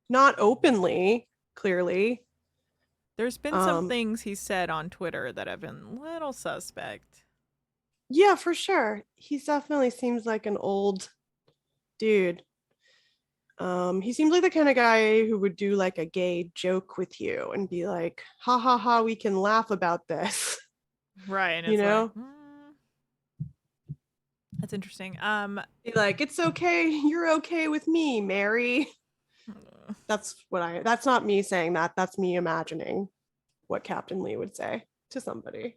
S3: not openly, clearly.
S1: There's been some things he said on Twitter that have been a little suspect.
S3: Yeah, for sure. He definitely seems like an old dude. He seems like the kind of guy who would do like a gay joke with you and be like, ha ha ha, we can laugh about this.
S1: Right, and
S3: You
S1: it's
S3: know?
S1: like, that's interesting.
S3: Be like, it's okay, you're okay with me, Mary. That's not me saying that. That's me imagining what Captain Lee would say to somebody.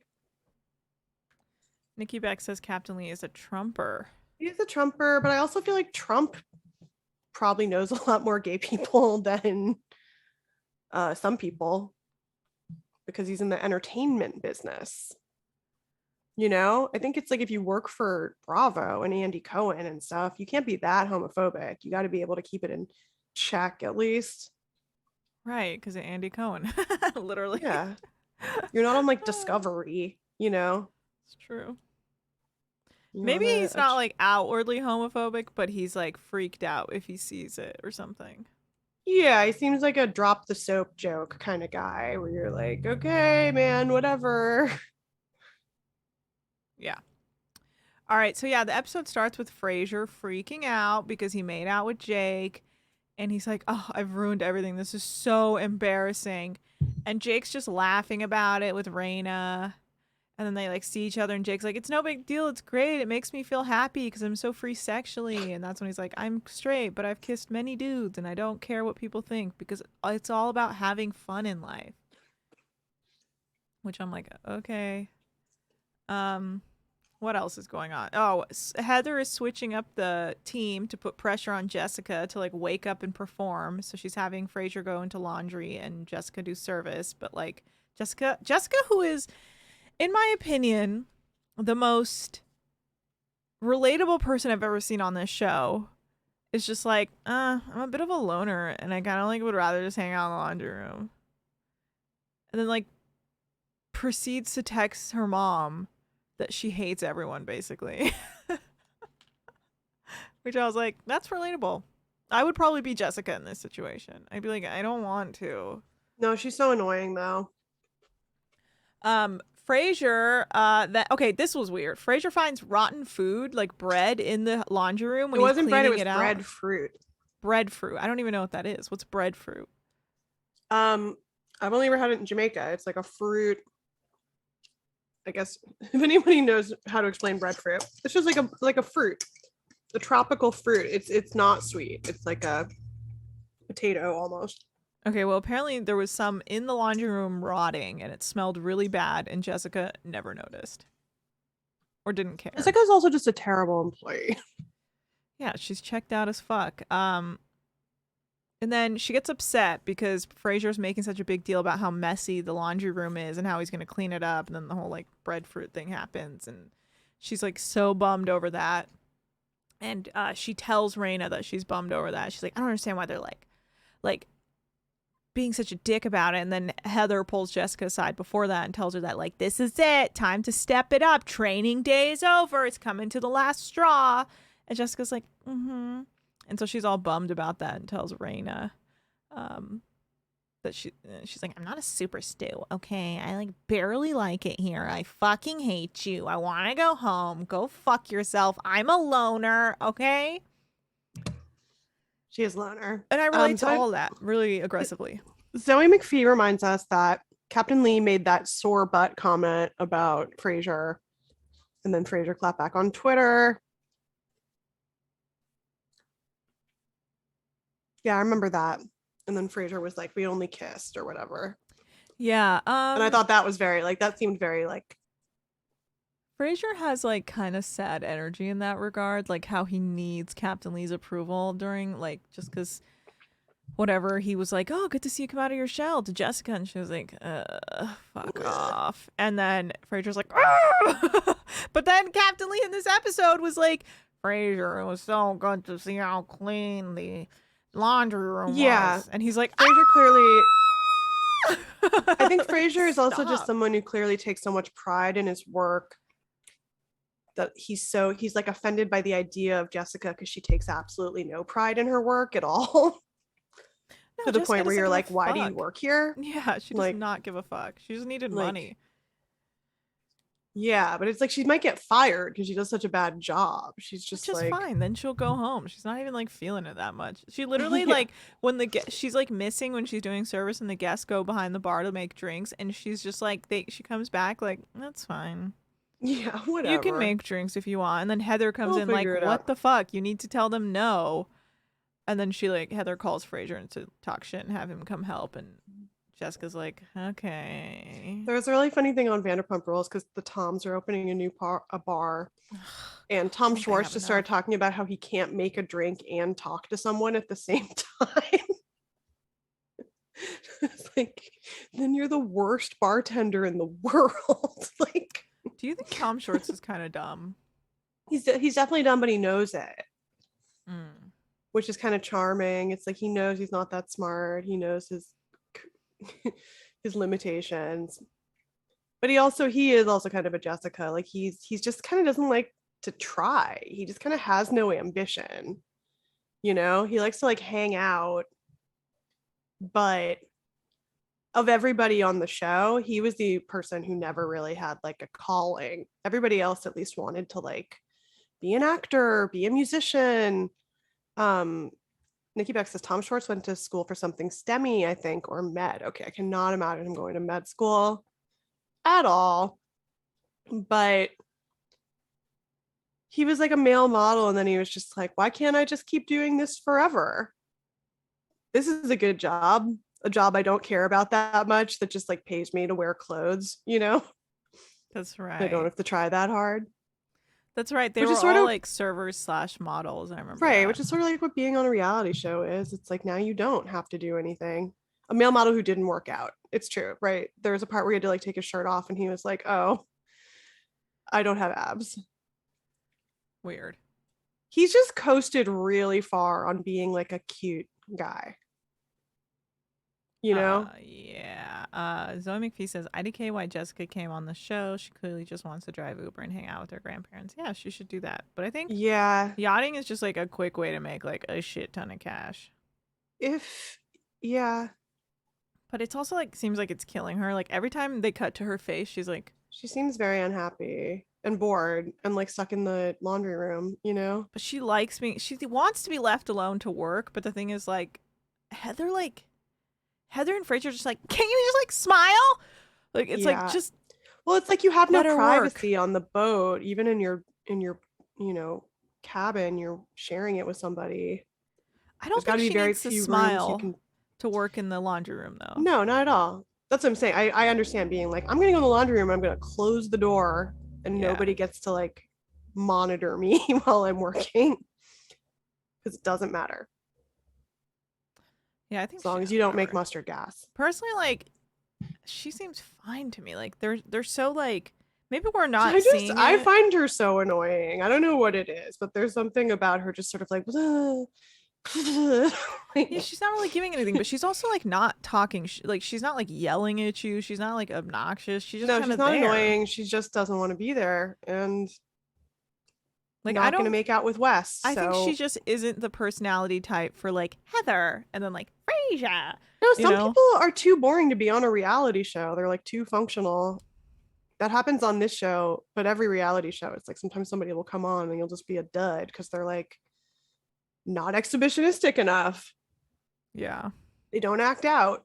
S1: Nikki Beck says Captain Lee is a Trumper.
S3: He's a Trumper, but I also feel like Trump probably knows a lot more gay people than some people because he's in the entertainment business. I think it's like if you work for Bravo and Andy Cohen and stuff, you can't be that homophobic. You got to be able to keep it in check at least.
S1: Right, because of Andy Cohen. Literally.
S3: Yeah. You're not on like Discovery,
S1: It's true. Maybe he's not like outwardly homophobic, but he's like freaked out if he sees it or something.
S3: Yeah, he seems like a drop the soap joke kind of guy where you're like, okay, man, whatever.
S1: Yeah. All right, so yeah, the episode starts with Frasier freaking out because he made out with Jake. And he's like, oh, I've ruined everything. This is so embarrassing. And Jake's just laughing about it with Raina. And then they like see each other and Jake's like, it's no big deal. It's great. It makes me feel happy because I'm so free sexually. And that's when he's like, I'm straight, but I've kissed many dudes and I don't care what people think because it's all about having fun in life. Which I'm like, okay. What else is going on? Oh, Heather is switching up the team to put pressure on Jessica to like wake up and perform. So she's having Frasier go into laundry and Jessica do service. But like Jessica, who is, in my opinion, the most relatable person I've ever seen on this show, is just like, I'm a bit of a loner and I kind of like would rather just hang out in the laundry room. And then like proceeds to text her mom that she hates everyone basically. Which I was like, that's relatable. I would probably be Jessica in this situation. I'd be like, I don't want to.
S3: No, she's so annoying though.
S1: Frasier, this was weird. Frasier finds rotten food, like bread, in the laundry room when
S3: It
S1: he's
S3: wasn't bread, it
S1: cleaning
S3: was
S1: out.
S3: breadfruit.
S1: Breadfruit. I don't even know what that is. What's breadfruit?
S3: I've only ever had it in Jamaica. It's like a fruit. I guess if anybody knows how to explain breadfruit, it's just like a fruit, a tropical fruit. It's not sweet. It's like a potato almost.
S1: Okay, well, apparently there was some in the laundry room rotting and it smelled really bad and Jessica never noticed or didn't care.
S3: Jessica's also just a terrible employee.
S1: Yeah, she's checked out as fuck. And then she gets upset because Frasier's making such a big deal about how messy the laundry room is and how he's going to clean it up. And then the whole like breadfruit thing happens. And she's like so bummed over that. And she tells Raina that she's bummed over that. She's like, I don't understand why they're like being such a dick about it. And then Heather pulls Jessica aside before that and tells her that like, this is it. Time to step it up. Training day is over. It's coming to the last straw. And Jessica's like, mm-hmm. And so she's all bummed about that and tells Raina that she's like, I'm not a super stew, okay? I like barely like it here. I fucking hate you. I want to go home. Go fuck yourself. I'm a loner, okay?
S3: She is loner.
S1: And I relate to all of that really aggressively.
S3: Zoe McPhee reminds us that Captain Lee made that sore butt comment about Frasier, and then Frasier clapped back on Twitter. Yeah, I remember that. And then Frasier was like, we only kissed or whatever.
S1: Yeah.
S3: And I thought that was very like, that seemed very like.
S1: Frasier has like kind of sad energy in that regard, like how he needs Captain Lee's approval during like, just because whatever, he was like, oh, good to see you come out of your shell to Jessica. And she was like, fuck off. And then Frasier's like, but then Captain Lee in this episode was like, Frasier, it was so good to see how clean the laundry room was. And he's like,
S3: Frasier clearly I think Frasier is also
S1: Stop.
S3: just someone who clearly takes so much pride in his work that he's like offended by the idea of Jessica because she takes absolutely no pride in her work at all.
S1: No,
S3: To the
S1: Jessica
S3: point where
S1: doesn't
S3: you're
S1: give a
S3: like, why do you
S1: fuck.
S3: work here?
S1: Yeah, she does
S3: Like-
S1: not give a fuck. She just needed
S3: like,
S1: money.
S3: Yeah, but it's like she might get fired because she does such a bad job. She's just
S1: Which is
S3: like,
S1: fine. Then she'll go home. She's not even like feeling it that much. She literally
S3: Yeah.
S1: like when she's like missing when she's doing service and the guests go behind the bar to make drinks and she's just like she comes back like that's fine.
S3: yeah, whatever.
S1: You can make drinks if you want. And then Heather comes
S3: We'll
S1: in like
S3: figure it
S1: what
S3: out.
S1: the fuck? You need to tell them no. And then Heather calls Frasier to talk shit and have him come help and Jessica's like, okay.
S3: There was a really funny thing on Vanderpump Rules because the Toms are opening a new bar, and Tom
S1: They
S3: Schwartz
S1: have
S3: just started talking about how he can't make a drink and talk to someone at the same time. It's like, then you're the worst bartender in the world. Like,
S1: Do you think Tom Schwartz is kind of dumb?
S3: he's definitely dumb, but he knows it,
S1: Mm.
S3: which is kind of charming. It's like he knows he's not that smart. He knows his his limitations, but he is also kind of a Jessica. Like he's just kind of doesn't like to try. He just kind of has no ambition. You know, he likes to like hang out, but of everybody on the show, he was the person who never really had like a calling. Everybody else at least wanted to like be an actor, be a musician. Nikki Beck says Tom Schwartz went to school for something STEMmy, I think, or med. Okay, I cannot imagine him going to med school at all. but he was like a male model, and then he was just like, why can't I just keep doing this forever? This is a good job, a job I don't care about that much, that just like pays me to wear clothes, you know?
S1: That's
S3: I don't
S1: right.
S3: have to try that hard.
S1: That's right. They
S3: Which
S1: were
S3: is sort
S1: all
S3: of
S1: like servers slash models. I remember
S3: right,
S1: that.
S3: which is sort of like what being on a reality show is. It's like now you don't have to do anything. A male model who didn't work out. It's true, right? There was a part where he had to like take his shirt off and he was like, oh, I don't have abs.
S1: Weird.
S3: He's just coasted really far on being like a cute guy. You know?
S1: Yeah. Zoe McPhee says IDK why Jessica came on the show. She clearly just wants to drive Uber and hang out with her grandparents. Yeah, she should do that. But I think
S3: Yeah.
S1: yachting is just like a quick way to make like a shit ton of cash.
S3: If yeah.
S1: But it's also like seems like it's killing her. Like every time they cut to her face, she's like,
S3: She seems very unhappy and bored and like stuck in the laundry room, you know?
S1: but she likes me. She wants to be left alone to work. But the thing is, Heather, like Heather and Fraser, just like, can you just like smile? Like it's like
S3: Yeah.
S1: just
S3: Well, it's like you have no
S1: let her work.
S3: privacy on the boat, even in your you know, cabin, you're sharing it with somebody.
S1: I don't
S3: There's got
S1: think
S3: to be
S1: she
S3: very
S1: needs to
S3: few rooms you
S1: smile
S3: can.
S1: to work in the laundry room though.
S3: No, not at all. That's what I'm saying. I understand being like, I'm going to go in the laundry room, I'm going to close the door and
S1: Yeah.
S3: nobody gets to like monitor me while I'm working because it doesn't matter
S1: Yeah, I think
S3: as long
S1: she,
S3: as you don't make
S1: whatever.
S3: mustard gas.
S1: Personally, like she seems fine to me. Like they're so like maybe we're not seeing
S3: I
S1: it.
S3: find her so annoying. I don't know what it is, but there's something about her just sort of like,
S1: Yeah, she's not really giving anything, but she's also like not talking. Like she's not like yelling at you. She's not like obnoxious. She's just
S3: no,
S1: kind
S3: she's
S1: of
S3: not
S1: there.
S3: annoying. She just doesn't want to be there and
S1: Like I
S3: not going to
S1: don't.
S3: make out with Wes.
S1: I think she
S3: So,
S1: just isn't the personality type for like Heather and then like Frasier.
S3: no,
S1: You
S3: some
S1: know?
S3: people are too boring to be on a reality show. They're like too functional. That happens on this show, but every reality show, it's like sometimes somebody will come on and you'll just be a dud because they're like not exhibitionistic enough.
S1: Yeah.
S3: They don't act out.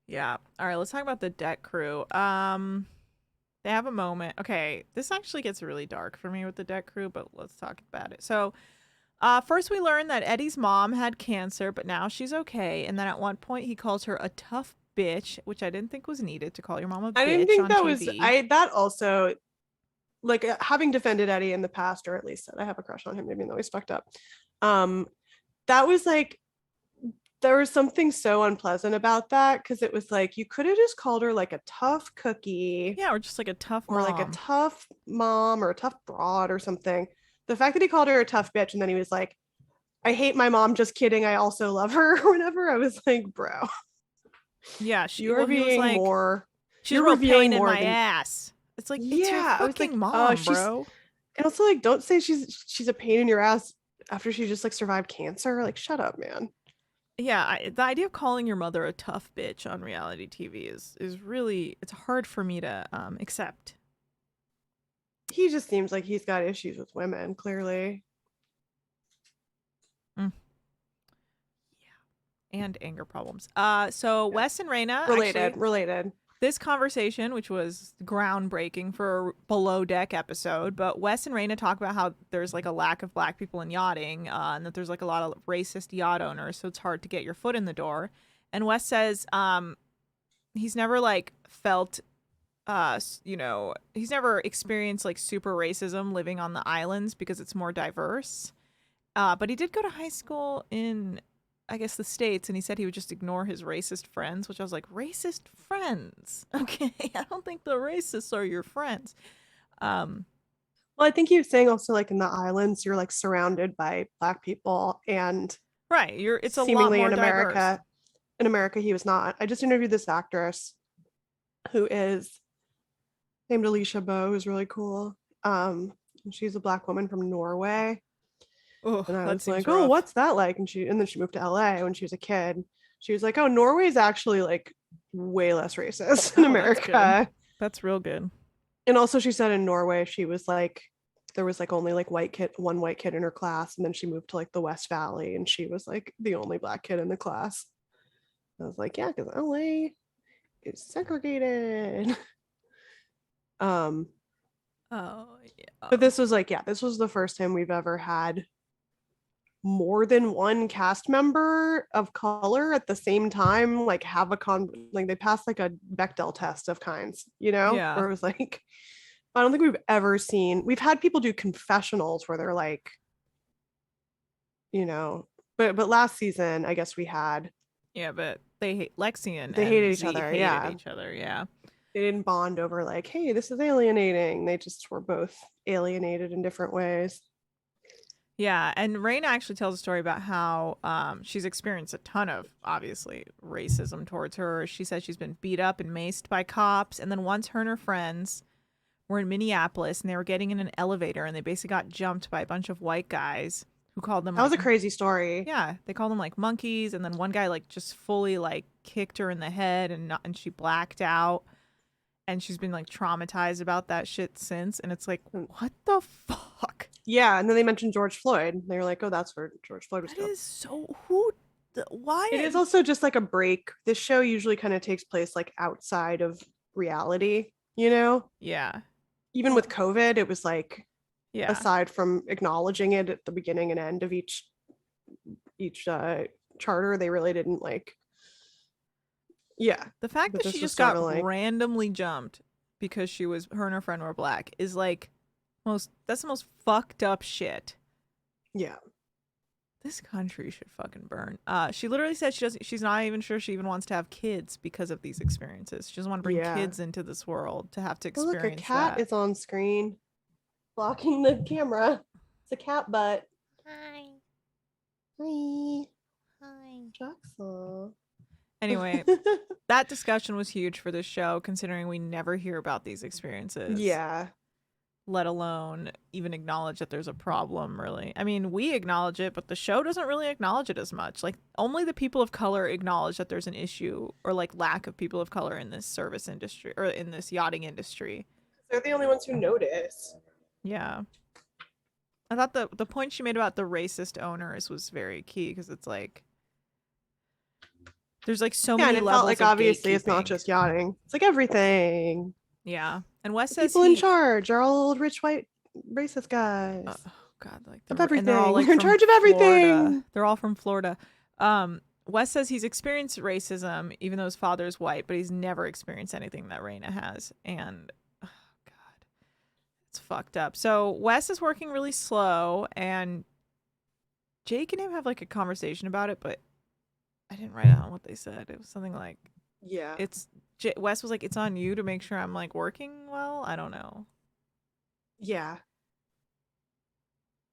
S1: Yeah. All right, let's talk about the deck crew. They have a moment. Okay, this actually gets really dark for me with the deck crew, but let's talk about it. So, first we learn that Eddie's mom had cancer, but now she's okay. And then at one point he calls her a tough bitch, which I didn't think was needed to call your mom a
S3: I didn't
S1: bitch
S3: think
S1: on
S3: that
S1: TV.
S3: was that also like having defended Eddie in the past, or at least said I have a crush on him, even though he's fucked up. That was like there was something so unpleasant about that because it was like you could have just called her like a tough cookie
S1: Yeah, or just like a tough
S3: or like a
S1: mom.
S3: tough mom or a tough broad or something. The fact that he called her a tough bitch and then he was like, I hate my mom, just kidding, I also love her or whatever. I was like, bro,
S1: Yeah,
S3: you are
S1: he was
S3: being
S1: like,
S3: more
S1: she's
S3: you're
S1: real
S3: revealing
S1: pain in
S3: more
S1: my
S3: than
S1: ass. It's like it's your
S3: yeah. I was like,
S1: fucking mom,
S3: she's
S1: bro.
S3: and also like don't say she's a pain in your ass after she just like survived cancer. Like, shut up, man.
S1: Yeah, the idea of calling your mother a tough bitch on reality TV is really it's hard for me to accept.
S3: He just seems like he's got issues with women, clearly.
S1: Mm. Yeah, and anger problems. So
S3: Yeah.
S1: Wes and Raina actually
S3: Related.
S1: this conversation, which was groundbreaking for a below deck episode, but Wes and Raina talk about how there's like a lack of black people in yachting, and that there's like a lot of racist yacht owners, so it's hard to get your foot in the door. And Wes says he's never like felt he's never experienced like super racism living on the islands because it's more diverse. But he did go to high school in, I guess, the States, and he said he would just ignore his racist friends, which I was like, racist friends? Okay, I don't think the racists are your friends.
S3: Well, I think he was saying also like in the islands, you're like surrounded by black people and
S1: Right, it's a lot
S3: seemingly
S1: more
S3: in
S1: diverse.
S3: America. In America, he was not. I just interviewed this actress who is named Alicia Bowe, who's really cool. She's a black woman from Norway.
S1: Oh,
S3: And I
S1: that
S3: was
S1: seems
S3: like, oh,
S1: rough.
S3: what's that like? And then she moved to LA when she was a kid. She was like, oh, Norway's actually like way less racist than
S1: Oh, that's
S3: America.
S1: That's real good.
S3: And also she said in Norway, she was like, there was like only like one white kid in her class. And then she moved to like the West Valley and she was like the only black kid in the class. I was like, yeah, because LA is segregated. Um,
S1: Oh yeah.
S3: but this was like, yeah, this was the first time we've ever had more than one cast member of color at the same time, like have like they passed like a Bechdel test of kinds, you know,
S1: Yeah.
S3: where it was like, I don't think we've ever seen, we've had people do confessionals where they're like, you know, but last season, I guess we had,
S1: Yeah, but they hate Lexi and
S3: they hated each
S1: Z
S3: other.
S1: hated
S3: Yeah.
S1: each other. Yeah.
S3: They didn't bond over like, hey, this is alienating. They just were both alienated in different ways.
S1: Yeah, and Raina actually tells a story about how she's experienced a ton of, obviously, racism towards her. She says she's been beat up and maced by cops. And then once her and her friends were in Minneapolis and they were getting in an elevator and they basically got jumped by a bunch of white guys who called them
S3: That was a
S1: like,
S3: crazy story.
S1: yeah, they called them like monkeys. And then one guy like just fully like kicked her in the head and she blacked out. And she's been like traumatized about that shit since. And it's like, what the fuck?
S3: Yeah, and then they mentioned George Floyd. They were like, "Oh, that's where George Floyd was
S1: That
S3: killed."
S1: is so why?
S3: It is also just like a break. This show usually kind of takes place like outside of reality, you know?
S1: Yeah.
S3: Even with COVID, it was like
S1: Yeah.
S3: aside from acknowledging it at the beginning and end of each charter, they really didn't like, yeah.
S1: The fact
S3: But
S1: that
S3: this
S1: she
S3: was
S1: just got
S3: sorta like-
S1: randomly jumped because her and her friend were black is like that's the most fucked up shit.
S3: Yeah.
S1: This country should fucking burn. She literally said she's not even sure she even wants to have kids because of these experiences. She doesn't want to bring
S3: Yeah.
S1: kids into this world to have to
S3: Oh, look,
S1: experience
S3: a cat
S1: that.
S3: is on screen blocking the camera. It's a cat butt.
S4: Hi.
S3: Hi.
S4: Hi.
S3: Jackson.
S1: Anyway, that discussion was huge for this show, considering we never hear about these experiences.
S3: Yeah.
S1: Let alone even acknowledge that there's a problem, really. I mean, we acknowledge it, but the show doesn't really acknowledge it as much. Like, only the people of color acknowledge that there's an issue or, like, lack of people of color in this service industry or in this yachting industry.
S3: They're the only ones who notice.
S1: Yeah. I thought the point she made about the racist owners was very key because it's like, there's, like, so
S3: Yeah,
S1: many
S3: and it
S1: levels
S3: felt like
S1: of
S3: obviously it's not
S1: gatekeeping.
S3: just yachting. It's like everything.
S1: Yeah. And Wes
S3: The
S1: says
S3: people in charge are all old rich white racist guys.
S1: oh god, like
S3: Of
S1: and they're all
S3: everything.
S1: like
S3: They're in
S1: from
S3: charge of
S1: Florida.
S3: everything.
S1: They're all from Florida. Wes says he's experienced racism even though his father's white, but he's never experienced anything that Raina has. And oh god, it's fucked up. So Wes is working really slow, and Jake and him have like a conversation about it, but I didn't write down what they said. It was something like,
S3: Yeah.
S1: Wes was like, it's on you to make sure I'm like working well. I don't know.
S3: Yeah.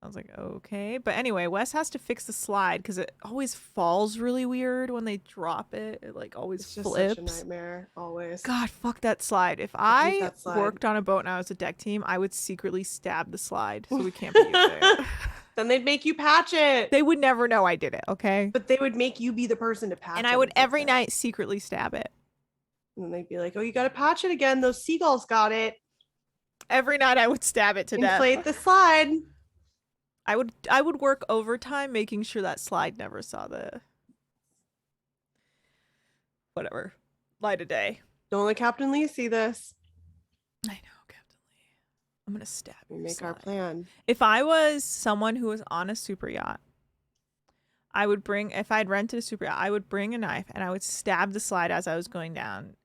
S1: I was like, okay. But anyway, Wes has to fix the slide because it always falls really weird when they drop it. It like always
S3: It's just
S1: flips.
S3: such a nightmare, always.
S1: God, fuck that slide. If
S3: I hate
S1: I
S3: that slide.
S1: worked on a boat and I was a deck team, I would secretly stab the slide so we can't be using it.
S3: Then they'd make you patch it.
S1: They would never know I did it, okay?
S3: But they would make you be the person to patch it.
S1: And I would
S3: and fix
S1: every
S3: it.
S1: night secretly stab it.
S3: And then they'd be like, oh, you got to patch it again. Those seagulls got it.
S1: Every night I would stab it to
S3: Inflate
S1: death.
S3: the slide.
S1: I would work overtime making sure that slide never saw the whatever light of day.
S3: Don't let Captain Lee see this.
S1: I know, Captain Lee. I'm gonna stab
S3: We
S1: your
S3: make our
S1: slide.
S3: plan.
S1: If I was someone who was on a super yacht, if I'd rented a super yacht, I would bring a knife and I would stab the slide as I was going down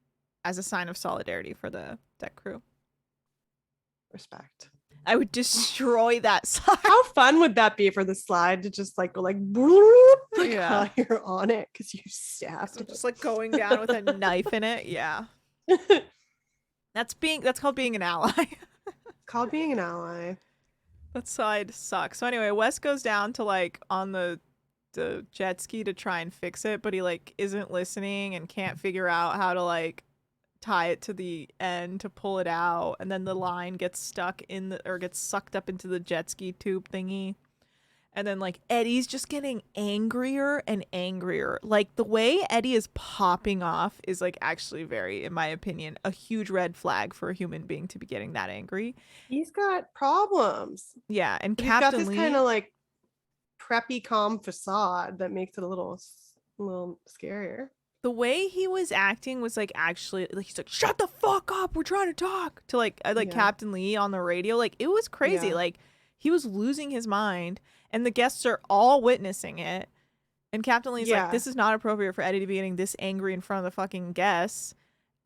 S1: as a sign of solidarity for the deck crew.
S3: Respect.
S1: I would destroy that slide.
S3: How fun would that be for the slide to just like go like, bloop, like
S1: Yeah.
S3: while you're on it because you stabbed
S1: So
S3: it.
S1: just like going down with a knife in it. Yeah. That's called being an ally.
S3: Called being an ally.
S1: That side sucks. So anyway, Wes goes down to like on the jet ski to try and fix it, but he like isn't listening and can't figure out how to like tie it to the end to pull it out, and then the line gets stuck gets sucked up into the jet ski tube thingy. And then like Eddie's just getting angrier and angrier. Like the way Eddie is popping off is like actually very, in my opinion, a huge red flag for a human being to be getting that angry.
S3: He's got problems.
S1: Yeah, and
S3: But he's got
S1: Captain
S3: this
S1: Lee
S3: kind of like preppy, calm facade that makes it a little scarier.
S1: the way he was acting was like actually like he's like, shut the fuck up, we're trying to talk to like
S3: Yeah.
S1: Captain Lee on the radio. Like it was crazy.
S3: Yeah.
S1: Like he was losing his mind and the guests are all witnessing it. And Captain Lee's like,
S3: Yeah.
S1: this is not appropriate for Eddie to be getting this angry in front of the fucking guests.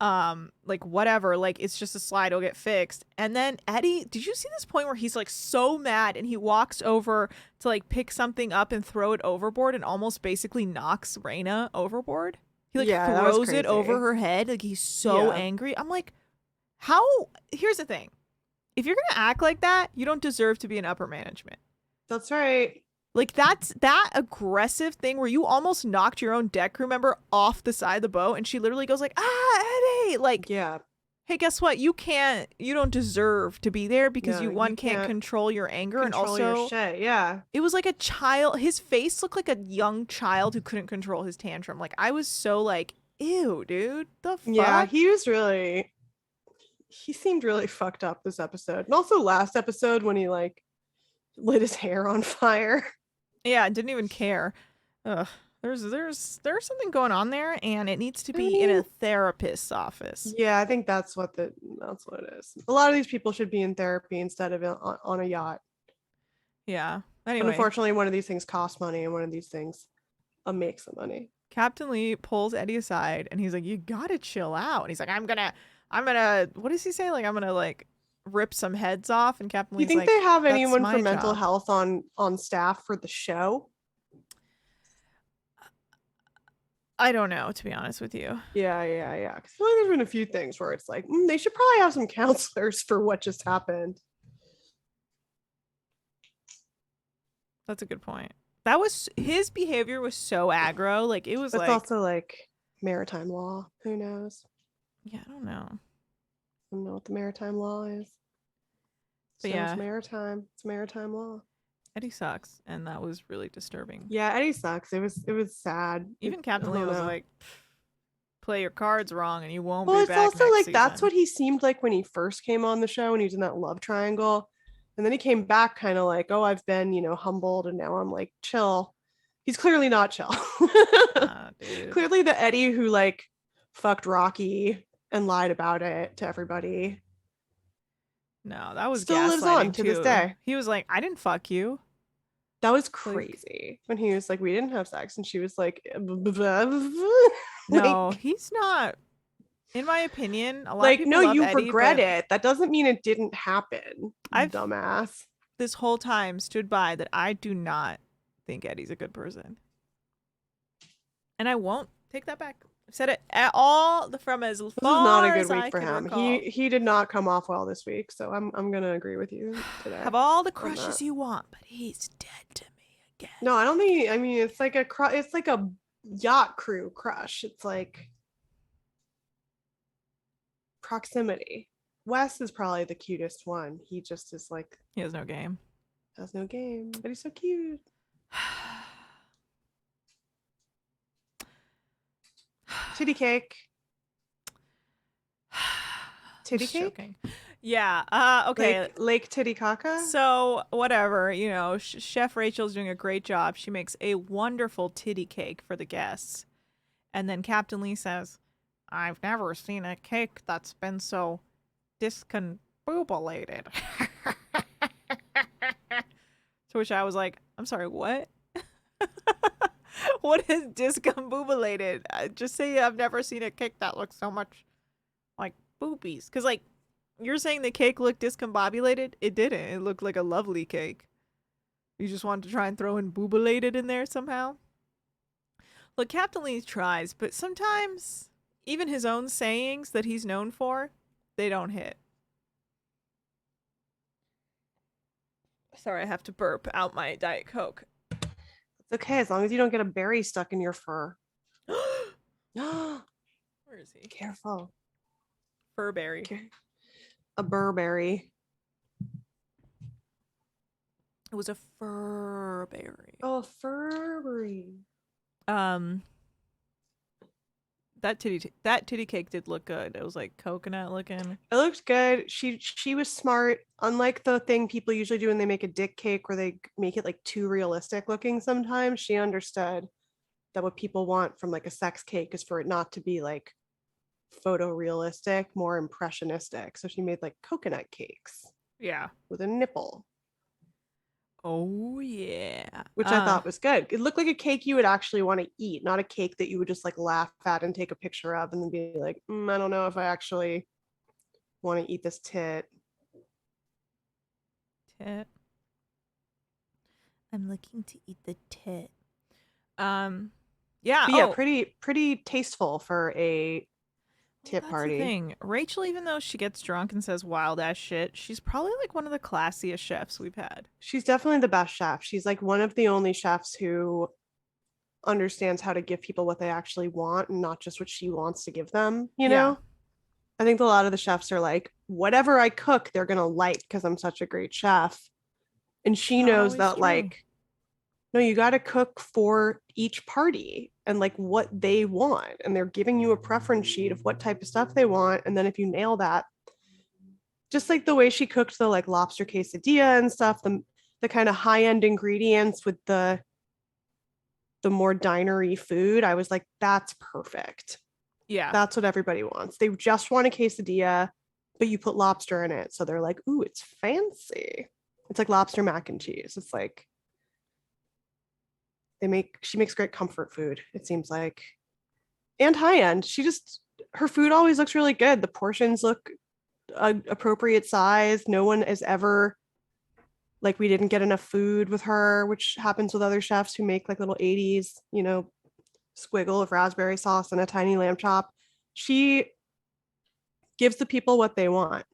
S1: Like whatever, like it's just a slide, it'll get fixed. And then Eddie, did you see this point where he's like so mad and he walks over to like pick something up and throw it overboard and almost basically knocks Raina overboard? He like
S3: Yeah, that was
S1: throws it over
S3: crazy.
S1: her head. Like he's so
S3: Yeah.
S1: angry. I'm like, how? Here's the thing. If you're gonna act like that, you don't deserve to be in upper management.
S3: That's right.
S1: Like that's that aggressive thing where you almost knocked your own deck crew member off the side of the boat and she literally goes like, Eddie, like,
S3: Yeah.
S1: hey, guess what? You don't deserve to be there because
S3: No,
S1: you
S3: you
S1: can't
S3: can't
S1: control your anger. And
S3: Control your
S1: also
S3: shit. Yeah.
S1: it was like a child. His face looked like a young child who couldn't control his tantrum. Like I was so like, ew, dude, the fuck?
S3: Yeah. He seemed really fucked up this episode. And also last episode when he like lit his hair on fire.
S1: Yeah, didn't even care. Ugh. There's something going on there, and it needs to be in a therapist's office.
S3: Yeah, I think that's what it is. A lot of these people should be in therapy instead of on a yacht.
S1: Yeah.
S3: And
S1: Anyway,
S3: unfortunately, one of these things costs money, and one of these things makes the money.
S1: Captain Lee pulls Eddie aside, and he's like, "You gotta chill out." And he's like, "I'm gonna." What does he say? Like, I'm gonna like rip some heads off. And Captain
S3: Do you
S1: Lee's
S3: think
S1: like,
S3: they have
S1: "That's
S3: anyone
S1: my
S3: for mental
S1: job."
S3: health on staff for the show?
S1: I don't know, to be honest with you.
S3: Yeah. 'Cause I feel like there's been a few things where it's like they should probably have some counselors for what just happened.
S1: That's a good point. That was his behavior was so aggro. Like it was
S3: But
S1: like,
S3: it's also like maritime law. Who knows?
S1: yeah, I don't know.
S3: I don't know what the maritime law is.
S1: But
S3: So
S1: yeah.
S3: it's maritime. It's maritime law.
S1: Eddie sucks, and that was really disturbing.
S3: Yeah, Eddie sucks. It was sad.
S1: Even
S3: I
S1: Captain Lee
S3: don't
S1: was
S3: know.
S1: like, play your cards wrong, and you won't
S3: Well,
S1: be
S3: it's
S1: back
S3: also
S1: next
S3: like that's
S1: season."
S3: what he seemed like when he first came on the show and he was in that love triangle. And then he came back kind of like, oh, I've been, humbled and now I'm like chill. He's clearly not chill.
S1: Dude.
S3: Clearly the Eddie who like fucked Rocky and lied about it to everybody.
S1: No, that was
S3: Still lives
S1: gaslighting
S3: on to this
S1: too.
S3: day.
S1: He was like, I didn't fuck you.
S3: That was crazy when he was like, we didn't have sex. And she was like,
S1: No, he's not. In my opinion, a lot of
S3: like,
S1: people
S3: no,
S1: love
S3: you
S1: Eddie,
S3: regret
S1: but
S3: it. That doesn't mean it didn't happen.
S1: I've-
S3: Dumbass.
S1: this whole time stood by that I do not think Eddie's a good person. And I won't take that back. I've said it at all from as far
S3: This is not a
S1: as
S3: good
S1: I
S3: week for
S1: can
S3: him.
S1: recall.
S3: He did not come off well this week, so I'm gonna agree with you today.
S1: Have all the
S3: on
S1: crushes
S3: that.
S1: you want, but he's dead to me again.
S3: No, I don't think. I mean, it's like it's like a yacht crew crush. It's like proximity. Wes is probably the cutest one. He just is like
S1: He has no game.
S3: has no game, but he's so cute. Titty cake. Titty
S1: Just
S3: cake.
S1: joking. Yeah. Okay.
S3: Lake Titicaca.
S1: So whatever, Chef Rachel's doing a great job. She makes a wonderful titty cake for the guests. And then Captain Lee says, I've never seen a cake that's been so discombobulated. To which I was like, I'm sorry, what? What is discombobulated? Just say I've never seen a cake that looks so much like boobies. Because, like, you're saying the cake looked discombobulated? It didn't. It looked like a lovely cake. You just wanted to try and throw in boobulated in there somehow? Look, Captain Lee tries, but sometimes even his own sayings that he's known for, they don't hit. Sorry, I have to burp out my Diet Coke.
S3: It's okay as long as you don't get a berry stuck in your fur.
S1: Where is he?
S3: Careful.
S1: Furberry.
S3: A Burberry.
S1: It was a furberry.
S3: Oh, a Furberry.
S1: That titty cake did look good. It was like coconut looking.
S3: It looked good. She was smart. Unlike the thing people usually do when they make a dick cake where they make it like too realistic looking sometimes, she understood that what people want from like a sex cake is for it not to be like photorealistic, more impressionistic. So she made like coconut cakes
S1: Yeah.
S3: with a nipple,
S1: Oh yeah.
S3: which I thought was good. It looked like a cake you would actually want to eat, not a cake that you would just like laugh at and take a picture of and then be like, I don't know if I actually want to eat this tit.
S1: Tit. I'm looking to eat the tit. Yeah.
S3: But yeah, pretty tasteful for a tit
S1: That's
S3: party.
S1: the thing. Rachel, even though she gets drunk and says wild ass shit, she's probably like one of the classiest chefs we've had.
S3: She's definitely the best chef. She's like one of the only chefs who understands how to give people what they actually want and not just what she wants to give them, you know?
S1: Yeah.
S3: I think a lot of the chefs are like, whatever I cook, they're gonna like because I'm such a great chef. And she
S1: Not
S3: knows
S1: always
S3: that
S1: true.
S3: like, no, you gotta cook for each party and like what they want. And they're giving you a preference sheet of what type of stuff they want. And then if you nail that, just like the way she cooked the like lobster quesadilla and stuff, the kind of high-end ingredients with the more dinery food, I was like, that's perfect.
S1: Yeah.
S3: That's what everybody wants. They just want a quesadilla, but you put lobster in it. So they're like, ooh, it's fancy. It's like lobster mac and cheese. It's like she makes great comfort food, it seems like. And high end. Her food always looks really good. The portions look appropriate size. No one is ever like we didn't get enough food with her, which happens with other chefs who make like little 80s, squiggle of raspberry sauce and a tiny lamb chop. She gives the people what they want.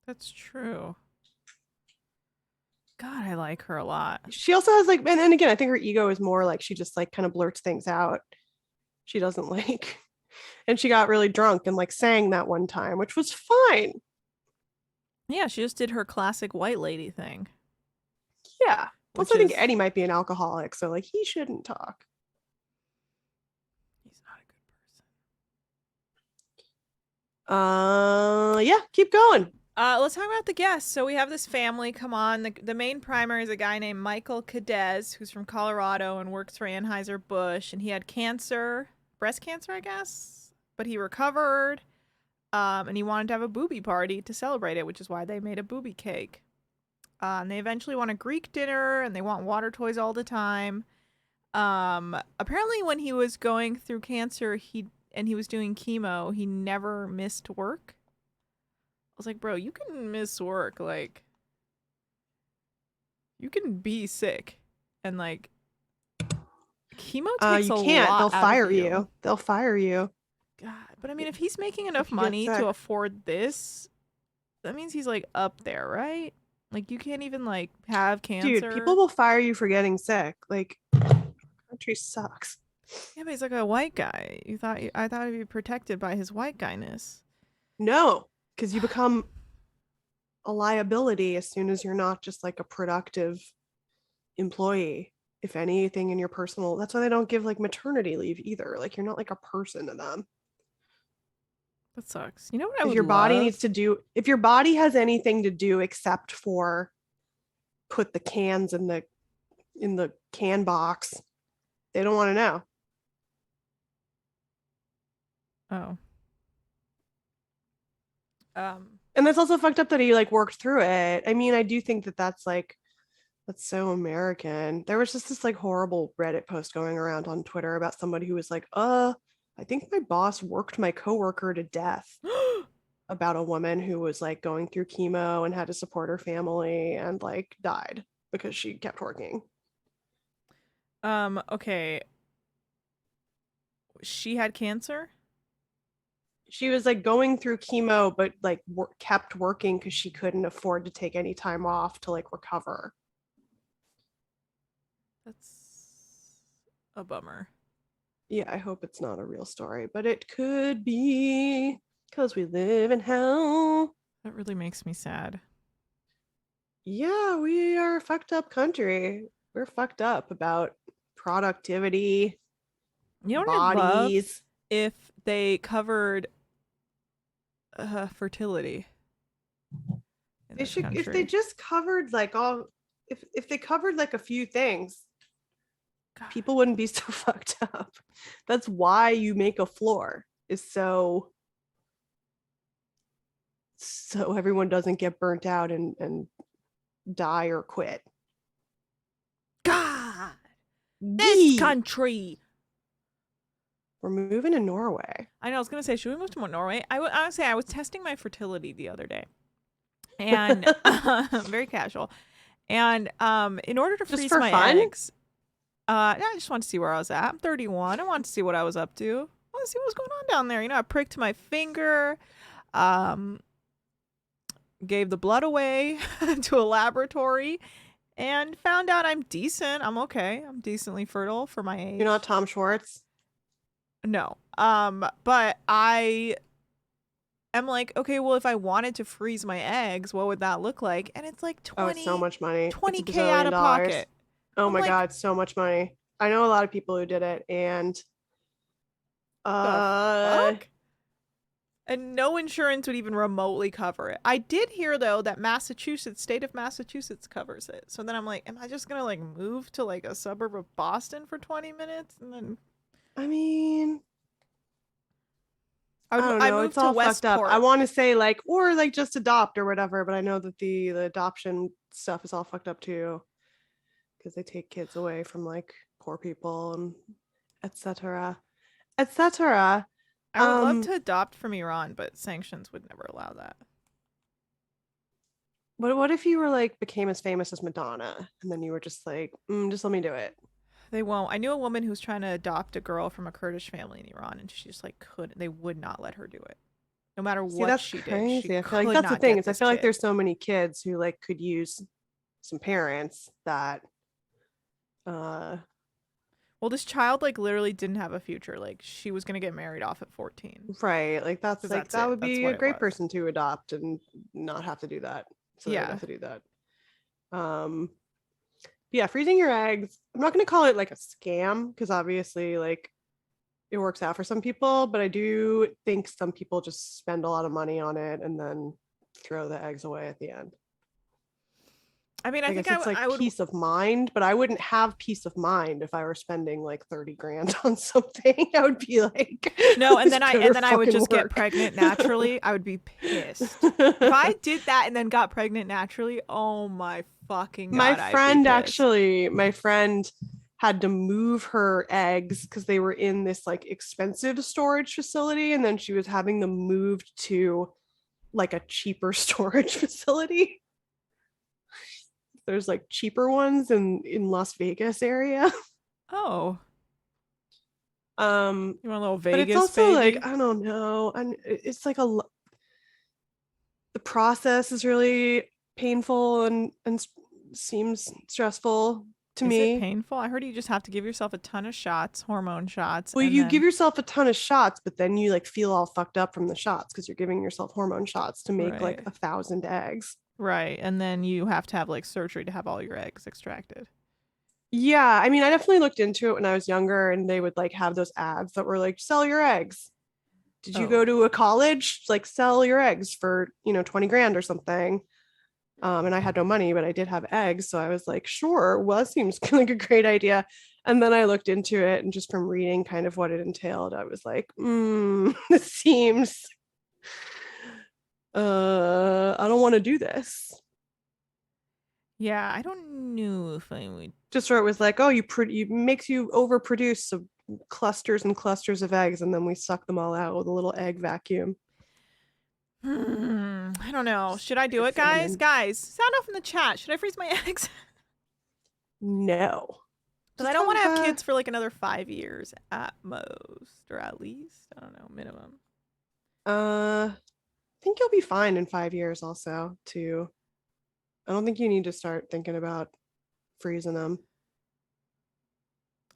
S1: That's true. God, I like her a lot.
S3: She also has like, and again, I think her ego is more like she just like kind of blurts things out. She doesn't like, and she got really drunk and like sang that one time, which was fine.
S1: Yeah, she just did her classic white lady thing.
S3: Yeah. Plus, I think Eddie might be an alcoholic, so like he shouldn't talk.
S1: He's not a good person.
S3: Yeah, keep going.
S1: Let's talk about the guests. So we have this family come on. The main primary is a guy named Michael Cadez, who's from Colorado and works for Anheuser-Busch, and he had cancer, breast cancer, I guess, but he recovered. And he wanted to have a booby party to celebrate it, which is why they made a booby cake. And they eventually want a Greek dinner, and they want water toys all the time. Apparently, when he was going through cancer, he was doing chemo, he never missed work. I was like, bro, you can miss work, like, you can be sick, and like, chemo takes
S3: you
S1: a
S3: can't.
S1: lot.
S3: They'll
S1: out
S3: fire
S1: of you.
S3: you. They'll fire you.
S1: God, but I mean, if he's making enough
S3: you get
S1: money
S3: sick.
S1: to afford this, that means he's like up there, right? Like, you can't even like have cancer.
S3: Dude, people will fire you for getting sick. Like, country sucks.
S1: Yeah, but he's like a white guy. I thought he'd be protected by his white guyness.
S3: No, because you become a liability as soon as you're not just like a productive employee. If anything in your personal, that's why they don't give like maternity leave either. Like, you're not like a person to them.
S1: That sucks. You know what I
S3: If
S1: would
S3: your body
S1: love?
S3: needs to do, if your body has anything to do except for put the cans in the can box, they don't want to know.
S1: Oh.
S3: And that's also fucked up that he like worked through it. I mean, I do think that that's so American. There was just this like horrible Reddit post going around on Twitter about somebody who was like, I think my boss worked my coworker to death. About a woman who was like going through chemo and had to support her family and like died because she kept working.
S1: Okay. She had cancer?
S3: She was like going through chemo, but like kept working because she couldn't afford to take any time off to like recover.
S1: That's a bummer.
S3: Yeah, I hope it's not a real story, but it could be because we live in hell.
S1: That really makes me sad.
S3: Yeah, we are a fucked up country. We're fucked up about productivity.
S1: You know what I'd love?
S3: Bodies.
S1: If they covered fertility.
S3: They should, if they just covered like if they covered like a few things,
S1: God.
S3: people wouldn't be so fucked up. That's why you make a floor, is so everyone doesn't get burnt out and die or quit.
S1: God, this
S3: Gee,
S1: country.
S3: we're moving to Norway.
S1: I know. I was gonna say, should we move to Norway? Honestly, I was testing my fertility the other day, and very casual. And in order to
S3: Just
S1: freeze
S3: for
S1: my
S3: fun?
S1: eggs, I just wanted to see where I was at. I'm 31. I wanted to see what I was up to. I want to see what was going on down there. You know, I pricked my finger, gave the blood away to a laboratory, and found out I'm decent. I'm okay. I'm decently fertile for my age.
S3: You're not Tom Schwartz.
S1: No. But I am like, okay, well, if I wanted to freeze my eggs, what would that look like? And it's like 20,
S3: It's so much money. It's a
S1: 20K out of
S3: bazillion dollars.
S1: pocket.
S3: Oh
S1: I'm
S3: my
S1: like,
S3: god, so much money. I know a lot of people who did it, and
S1: fuck? And no insurance would even remotely cover it. I did hear though that state of Massachusetts covers it. So then I'm like, am I just gonna like move to like a suburb of Boston for 20 minutes and then
S3: I mean, I
S1: I
S3: don't know.
S1: moved
S3: It's
S1: to
S3: all fucked up.
S1: Westport.
S3: I want to say like, or like just adopt or whatever, but I know that the adoption stuff is all fucked up too, because they take kids away from like poor people and etc. etc.
S1: I would love to adopt from Iran, but sanctions would never allow that.
S3: But what if you were like became as famous as Madonna, and then you were just like, just let me do it.
S1: They won't. I knew a woman who was trying to adopt a girl from a Kurdish family in Iran, and she just like couldn't. They would not let her do it, no matter
S3: See,
S1: what
S3: that's
S1: she
S3: crazy.
S1: did.
S3: I feel like that's the thing. Is I feel like there's so many kids who like could use some parents that
S1: Well, this child like literally didn't have a future. Like she was gonna get married off at 14.
S3: right, like that's
S1: 'Cause
S3: like
S1: that's
S3: that
S1: it.
S3: would
S1: That's
S3: be
S1: what
S3: a
S1: it
S3: great
S1: was.
S3: person to adopt and not have to do that. So they would
S1: Yeah.
S3: have to do that. Yeah, freezing your eggs. I'm not gonna call it like a scam because obviously like it works out for some people, but I do think some people just spend a lot of money on it and then throw the eggs away at the end.
S1: I mean, I
S3: guess
S1: think
S3: it's like
S1: I would.
S3: peace of mind, but I wouldn't have peace of mind if I were spending like 30 grand on something. I would be like,
S1: No, and
S3: "This
S1: then
S3: better
S1: I would
S3: fucking
S1: just get
S3: work."
S1: pregnant naturally. I would be pissed. If I did that and then got pregnant naturally, oh my fucking god!
S3: My friend had to move her eggs because they were in this like expensive storage facility, and then she was having them moved to like a cheaper storage facility. There's like cheaper ones in Las Vegas area.
S1: Oh, you want a little
S3: but it's
S1: Vegas,
S3: also
S1: baby?
S3: like I don't know, and it's like the process is really painful and seems stressful to me.
S1: Is it painful? I heard you just have to give yourself a ton of shots, hormone shots.
S3: Well,
S1: and
S3: you
S1: then...
S3: give yourself a ton of shots, but then you like feel all fucked up from the shots because you're giving yourself hormone shots to make like 1,000 eggs.
S1: Right, and then you have to have like surgery to have all your eggs extracted.
S3: Yeah, I mean, I definitely looked into it when I was younger, and they would like have those ads that were like, "Sell your eggs." Did you go to a college? Like, sell your eggs for 20 grand or something. And I had no money, but I did have eggs, so I was like, sure. Well, that seems like a great idea. And then I looked into it, and just from reading kind of what it entailed, I was like, this seems. I don't want to do this.
S1: Yeah, I don't know if I would.
S3: Just where it was like, oh, you makes you overproduce some clusters and clusters of eggs, and then we suck them all out with a little egg vacuum.
S1: I don't know. Should I do it, guys? Guys, sound off in the chat. Should I freeze my eggs?
S3: No.
S1: Because I don't want to have kids for like another 5 years at most, or at least. I don't know, minimum.
S3: I think you'll be fine in 5 years also, too. I don't think you need to start thinking about freezing them.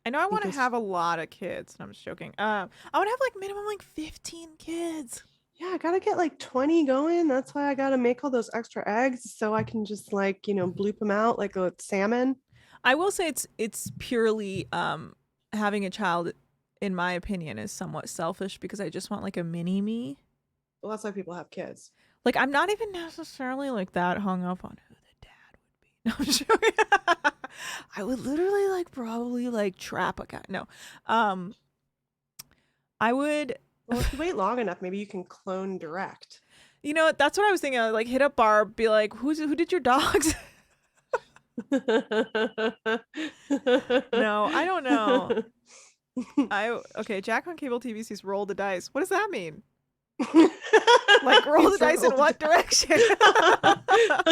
S1: I know I want to have a lot of kids. I'm just joking. I want to have like minimum like 15 kids.
S3: Yeah, I gotta get like 20 going. That's why I gotta make all those extra eggs so I can just like, bloop them out like a salmon.
S1: I will say it's purely having a child, in my opinion, is somewhat selfish because I just want like a mini me.
S3: Well, that's why people have kids.
S1: Like, I'm not even necessarily like that hung up on who the dad would be. No, I'm joking. I would literally like probably like trap a guy. No. I would,
S3: Well, if you wait long enough, maybe you can clone direct.
S1: you know, that's what I was thinking. I'd, like hit up Barb, be like, who did your dogs? No, I don't know. Okay, Jack on cable TV sees roll the dice. What does that mean? Like roll the dice in what direction?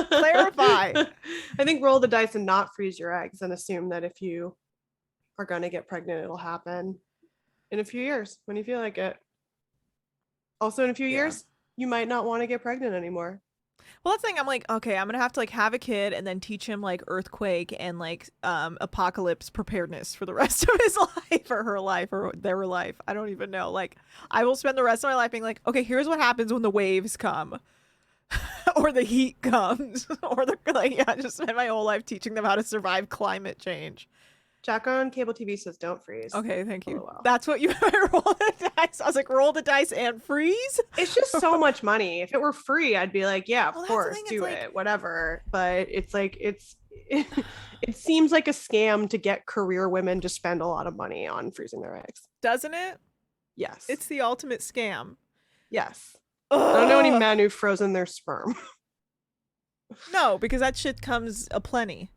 S1: Clarify.
S3: I think roll the dice and not freeze your eggs and assume that if you are going to get pregnant, it'll happen in a few years when you feel like it. Also, in a few years, you might not want to get pregnant anymore.
S1: Well, that's the thing. I'm like, okay, I'm gonna have to like have a kid and then teach him like earthquake and like apocalypse preparedness for the rest of his life or her life or their life. I don't even know. Like, I will spend the rest of my life being like, okay, here's what happens when the waves come, or the heat comes, or the like. Yeah, just spend my whole life teaching them how to survive climate change.
S3: Jack on cable TV says don't freeze.
S1: Okay, thank you.
S3: LOL.
S1: That's what you roll the dice. I was like, roll the dice and freeze.
S3: It's just so much money. If it were free, I'd be like, yeah, of
S1: Well, that's the
S3: course,
S1: thing, it's
S3: do
S1: like-
S3: it, whatever. But it's like it seems like a scam to get career women to spend a lot of money on freezing their eggs.
S1: Doesn't it?
S3: Yes.
S1: It's the ultimate scam.
S3: yes. I don't know any
S1: Ugh.
S3: men who've frozen their sperm.
S1: No, because that shit comes aplenty.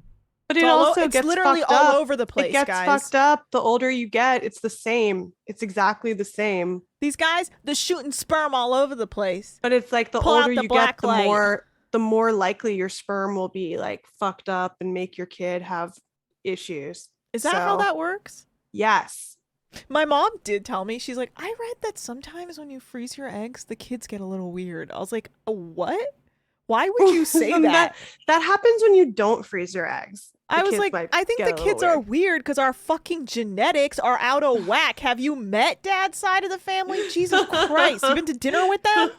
S3: But
S1: It's
S3: it
S1: all
S3: also
S1: it's
S3: gets
S1: literally
S3: fucked
S1: all
S3: up.
S1: over the place,
S3: It gets
S1: guys.
S3: fucked up. The older you get, it's the same. It's exactly the same.
S1: These guys, they're shooting sperm all over the place.
S3: But it's like the
S1: Pull out
S3: older
S1: the
S3: you
S1: black
S3: get,
S1: light.
S3: the more likely your sperm will be like fucked up and make your kid have issues.
S1: Is that how
S3: So,
S1: that works?
S3: Yes.
S1: My mom did tell me. She's like, I read that sometimes when you freeze your eggs, the kids get a little weird. I was like, what? Why would you say that?
S3: That happens when you don't freeze your eggs. The
S1: I was
S3: kids
S1: like,
S3: might
S1: I think
S3: get
S1: the
S3: a little
S1: kids are weird because our fucking genetics are out of whack. Have you met dad's side of the family? Jesus Christ. You been to dinner with them?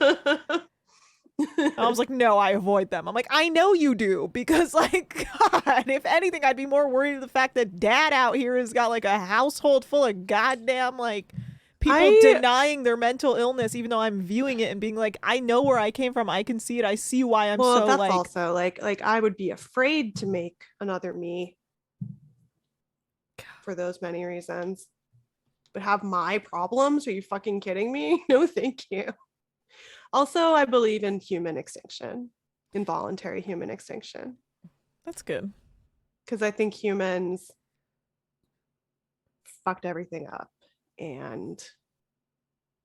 S1: I was like, no, I avoid them. I'm like, I know you do because, like, God, if anything, I'd be more worried of the fact that dad out here has got like a household full of goddamn like people denying their mental illness, even though I'm viewing it and being like, I know where I came from. I can see it. I see why I'm
S3: well,
S1: so
S3: that's
S1: like.
S3: also like I would be afraid to make another me for those many reasons. But have my problems? Are you fucking kidding me? No, thank you. Also, I believe in human extinction, involuntary human extinction,
S1: That's good.
S3: because I think humans fucked everything up and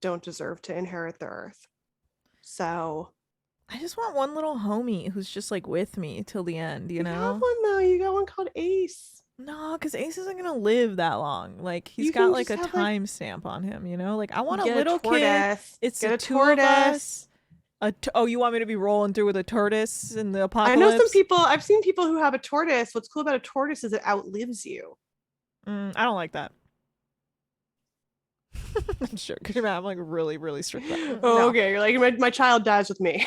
S3: don't deserve to inherit the earth. So
S1: I just want one little homie who's just like with me till the end, you
S3: you have
S1: know?
S3: one though. You got one called Ace.
S1: No, because Ace isn't gonna live that long. Like he's
S3: You
S1: got
S3: can
S1: like a
S3: just have, like-
S1: timestamp on him, you know? Like I want a
S3: Get
S1: little kid.
S3: tortoise.
S1: It's
S3: Get
S1: the
S3: a
S1: two of us. Oh, you want me to be rolling through with a tortoise in the apocalypse?
S3: I know some people. I've seen people who have a tortoise. What's cool about a tortoise is it outlives you.
S1: I don't like that. I'm sure. Cause I'm like really, really strict about it.
S3: Oh,
S1: No.
S3: okay. You're like my child dies with me.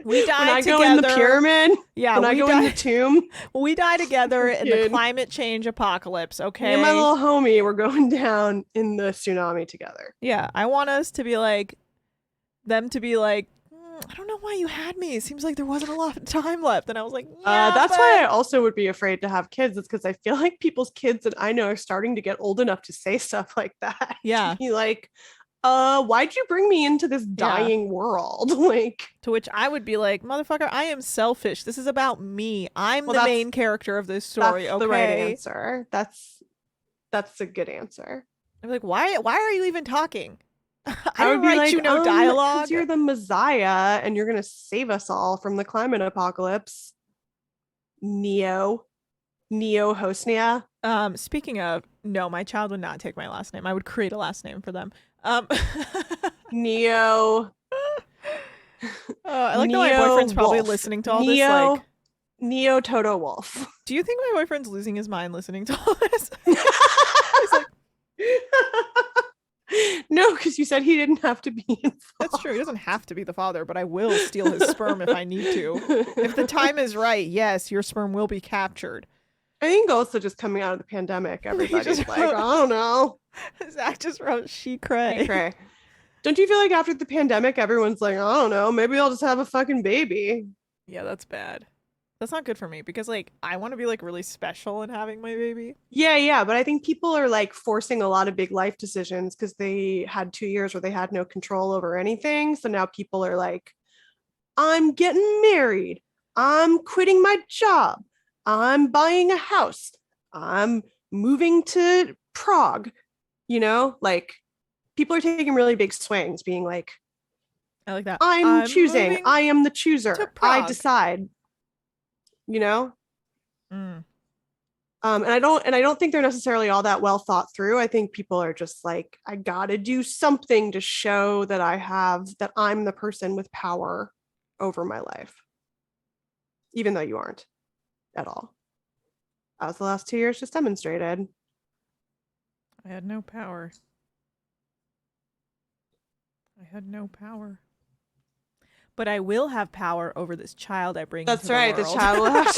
S1: We
S3: When
S1: died
S3: I
S1: together.
S3: go in the pyramid.
S1: Yeah,
S3: When I
S1: we
S3: go in the
S1: died.
S3: tomb.
S1: We die together in the
S3: Kid.
S1: climate change apocalypse.
S3: Me
S1: Okay.
S3: and my little homie, we're going down in the tsunami together.
S1: Yeah, I want us to be like, them to be like, I don't know why you had me. It seems like there wasn't a lot of time left. And I was like, yeah,
S3: That's why I
S1: but-"
S3: also would be afraid to have kids. It's because I feel like people's kids that I know are starting to get old enough to say stuff like that.
S1: Yeah.
S3: To be like, why'd you bring me into this dying world? Like,
S1: To which I would be like, motherfucker, I am selfish. This is about me. I'm
S3: Well,
S1: the
S3: that's-
S1: main character of this story.
S3: that's
S1: Okay.
S3: the right answer. That's a good answer.
S1: I'm like, why are you even talking? I
S3: I would
S1: didn't
S3: be
S1: write
S3: like,
S1: you no
S3: 'cause
S1: dialogue.
S3: you're the Messiah and you're gonna save us all from the climate apocalypse. Neo Hosnia.
S1: Speaking of, no, my child would not take my last name. I would create a last name for them.
S3: Neo.
S1: I like that my boyfriend's probably
S3: Wolf.
S1: listening to all
S3: Neo,
S1: this. Like,
S3: Neo Toto Wolf.
S1: do you think my boyfriend's losing his mind listening to all this? He's like,
S3: No, because you said he didn't have to be involved.
S1: that's true. He doesn't have to be the father, but I will steal his sperm if I need to. If the time is right, yes, your sperm will be captured.
S3: I think also just coming out of the pandemic, everybody's
S1: just
S3: like,
S1: wrote-
S3: I don't know.
S1: Zach just wrote she cray.
S3: Okay. Don't you feel like after the pandemic, everyone's like, I don't know, maybe I'll just have a fucking baby.
S1: Yeah, that's bad. That's not good for me because like I want to be like really special in having my baby.
S3: Yeah, but I think people are like forcing a lot of big life decisions because they had 2 years where they had no control over anything. So now people are like, I'm getting married. I'm quitting my job. I'm buying a house. I'm moving to Prague. Like people are taking really big swings, being like,
S1: I like that.
S3: I'm choosing.
S1: moving
S3: I am the
S1: to
S3: chooser. I
S1: Prague.
S3: decide. You know?
S1: Mm.
S3: And I don't think they're necessarily all that well thought through. I think people are just like, I gotta do something to show that I'm the person with power over my life. Even though you aren't at all. As the last 2 years just demonstrated.
S1: I had no power. I had no power. But I will have power over this child I bring
S3: That's
S1: into
S3: right.
S1: the
S3: The
S1: world.
S3: child will have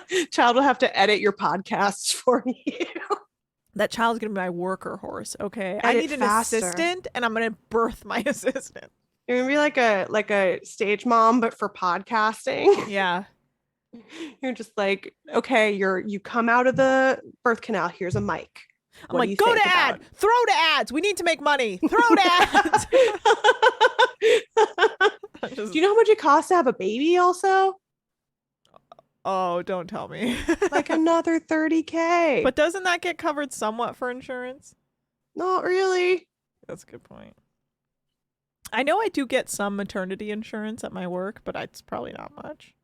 S3: to child will have to edit your podcasts for you.
S1: That child's gonna be my worker horse. Okay, I
S3: Edit
S1: need an
S3: faster.
S1: assistant, and I'm gonna birth my assistant.
S3: You're gonna be like a stage mom, but for podcasting.
S1: Yeah.
S3: You're just like, okay, you come out of the birth canal. Here's a mic.
S1: I'm
S3: What do
S1: like,
S3: you
S1: go
S3: think
S1: to ad,
S3: about
S1: throw to ads. We need to make money. Throw to ads.
S3: Do you know how much it costs to have a baby also?
S1: Oh, don't tell me.
S3: Like another $30K.
S1: But doesn't that get covered somewhat for insurance?
S3: Not really.
S1: That's a good point. I know I do get some maternity insurance at my work, but it's probably not much.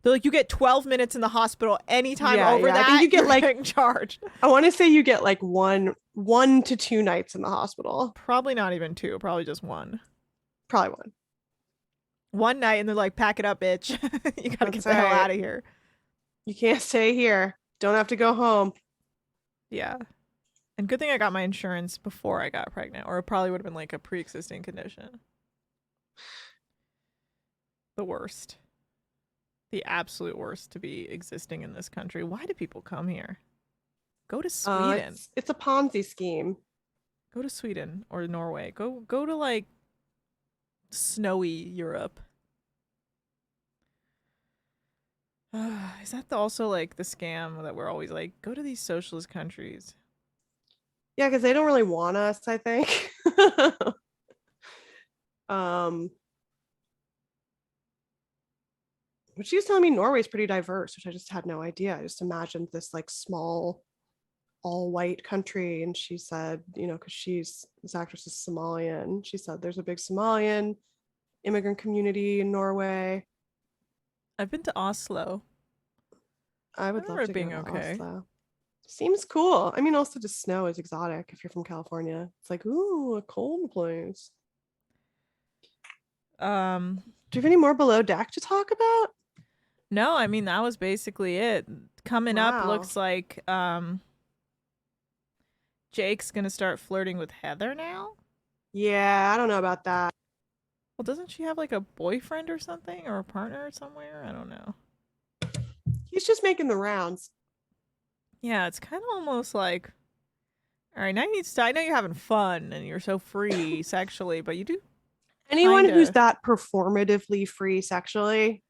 S1: They're like, you get 12 minutes in the hospital anytime over
S3: I
S1: that.
S3: think you get
S1: you're
S3: like
S1: getting charged.
S3: I want to say you get like one to 2 nights in the hospital.
S1: Probably not even 2. Probably just 1.
S3: Probably 1.
S1: One night, and they're like, pack it up, bitch. You gotta get
S3: That's
S1: the hell
S3: right.
S1: out of here.
S3: You can't stay here. Don't have to go home.
S1: Yeah. And good thing I got my insurance before I got pregnant, or it probably would have been like a pre-existing condition. The worst. The absolute worst to be existing in this country. Why do people come here? Go to Sweden.
S3: It's a Ponzi scheme.
S1: Go to Sweden or Norway. Go to like snowy Europe. Is that also like the scam that we're always like, go to these socialist countries?
S3: Yeah, because they don't really want us, I think. But she was telling me Norway's pretty diverse, which I just had no idea. I just imagined this like small, all white country. And she said, because this actress is Somalian. She said there's a big Somalian immigrant community in Norway.
S1: I've been to Oslo.
S3: I would
S1: remember
S3: love to
S1: it being
S3: go to
S1: okay.
S3: Oslo. Seems cool. I mean, also just snow is exotic if you're from California. It's like, ooh, a cold place. Do you have any more below deck to talk about?
S1: No, I mean that was basically it. Coming up
S3: Wow.
S1: looks like Jake's gonna start flirting with Heather now.
S3: Yeah, I don't know about that.
S1: Well, doesn't she have like a boyfriend or something, or a partner somewhere? I don't know.
S3: He's just making the rounds.
S1: Yeah, it's kind of almost like, all right, now you need to. I know you're having fun and you're so free sexually, but you do.
S3: Anyone who's
S1: Kinda.
S3: that performatively free sexually,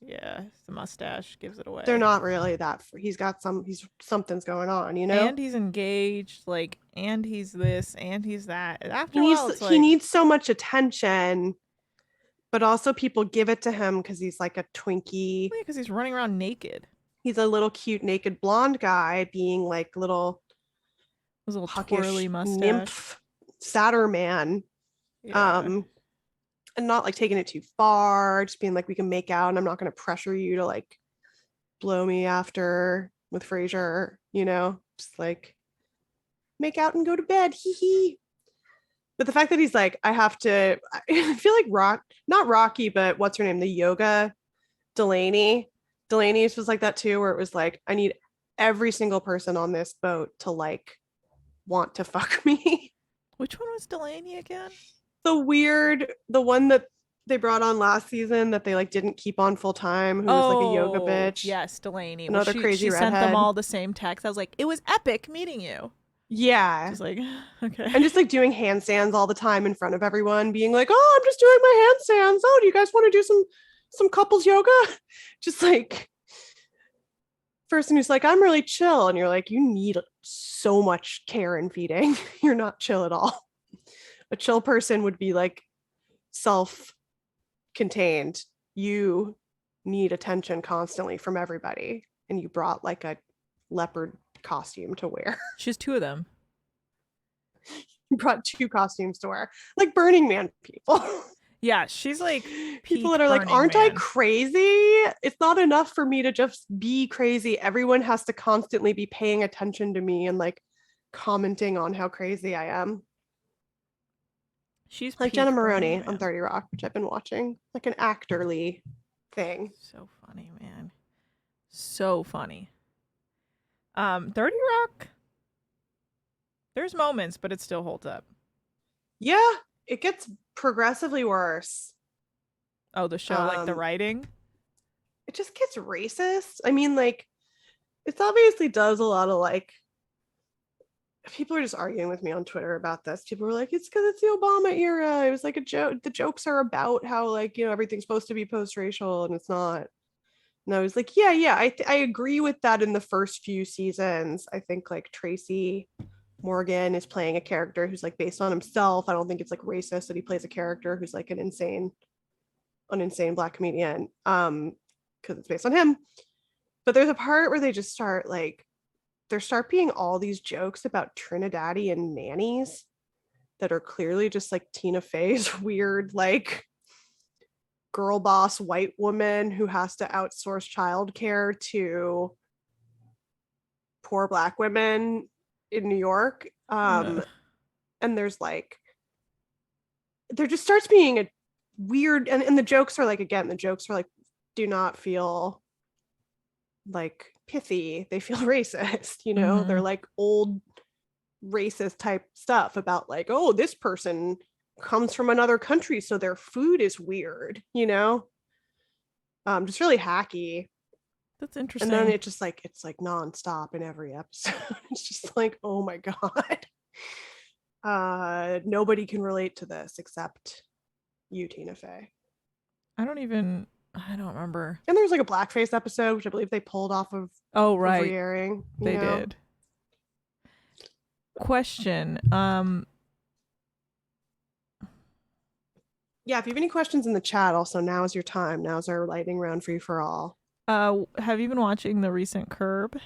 S1: Yeah, the mustache gives it away.
S3: they're not really that free. Something's going on,
S1: And he's engaged, like, and he's this, and he's that. After
S3: He
S1: a while, it's like,
S3: he needs so much attention, but also people give it to him because he's like a Twinkie.
S1: because he's running around naked.
S3: He's a little cute naked blonde guy being like little
S1: His little
S3: puckish
S1: twirly mustache.
S3: nymph satyr man.
S1: Yeah.
S3: And not like taking it too far, just being like, we can make out and I'm not going to pressure you to like blow me after with Frasier, just like make out and go to bed. Hee hee. But the fact that he's like, I feel like not Rocky, but what's her name? The yoga Delaney. Delaney's was like that too, where it was like, I need every single person on this boat to like want to fuck me.
S1: Which one was Delaney again?
S3: The one that they brought on last season that they like didn't keep on full time, who was like a yoga bitch.
S1: Yes, Delaney.
S3: Another crazy
S1: she sent them
S3: redhead.
S1: all the same text. I was like, it was epic meeting you.
S3: Yeah.
S1: She's like, okay.
S3: And just like doing handstands all the time in front of everyone, being like, oh, I'm just doing my handstands. Oh, do you guys want to do some some couples yoga. Just like person who's like, I'm really chill. And you're like, you need so much care and feeding. You're not chill at all. A chill person would be like self-contained. You need attention constantly from everybody. And you brought like a leopard costume to wear.
S1: She has 2 of them.
S3: You brought 2 costumes to wear. Like Burning Man people.
S1: Yeah, she's like
S3: People
S1: peak
S3: that are like,
S1: Burning
S3: aren't I
S1: Man.
S3: crazy? It's not enough for me to just be crazy. Everyone has to constantly be paying attention to me and like commenting on how crazy I am.
S1: She's
S3: Like
S1: peak
S3: Jenna
S1: Burning
S3: Maroney
S1: Man.
S3: on 30 Rock, which I've been watching, like an actorly thing.
S1: So funny, man. So funny. 30 Rock. There's moments, but it still holds up.
S3: Yeah, it gets progressively worse.
S1: Oh, the show, like the writing.
S3: It just gets racist. I mean, like, it obviously does a lot of like, people are just arguing with me on Twitter about this. People were like, it's because it's the Obama era. It was like a joke. The jokes are about how like, you know, everything's supposed to be post-racial and it's not. And I was like, yeah, I agree with that in the first few seasons. I think like Tracy Morgan is playing a character who's like based on himself. I don't think it's like racist that he plays a character who's like an insane Black comedian. Because it's based on him. But there's a part where they just start like, there start being all these jokes about Trinidadian nannies that are clearly just like Tina Fey's weird, like girl boss white woman who has to outsource childcare to poor Black women in New York. And there's like, there just starts being a weird, and the jokes are like, again, the jokes are like, do not feel like pithy, they feel racist, you know. They're like old racist type stuff about like, oh, this person comes from another country so their food is weird, you know. Just really hacky.
S1: That's interesting.
S3: And then it just like, it's like nonstop in every episode. It's just like, oh my god. Nobody can relate to this except you, Tina Fey.
S1: I don't remember.
S3: And there was like a blackface episode, which I believe they pulled off of re-airing.
S1: They did. Question.
S3: Yeah, if you have any questions in the chat, also now is your time. Now's our lightning round free for all.
S1: Have you been watching the recent Curb?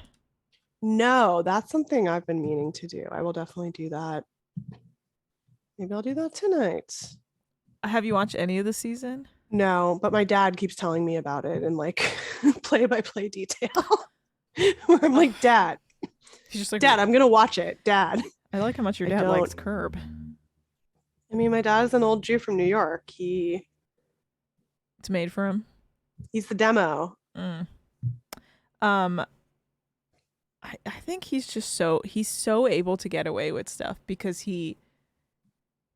S3: No, that's something I've been meaning to do. I will definitely do that. Maybe I'll do that tonight.
S1: Have you watched any of the season?
S3: No, but my dad keeps telling me about it in like play-by-play detail. Where I'm like, Dad,
S1: He's just like,
S3: Dad, I'm gonna watch it. Dad.
S1: I like how much your dad likes Curb.
S3: I mean, my dad is an old Jew from New York. It's
S1: made for him.
S3: He's the demo.
S1: I think he's so able to get away with stuff because he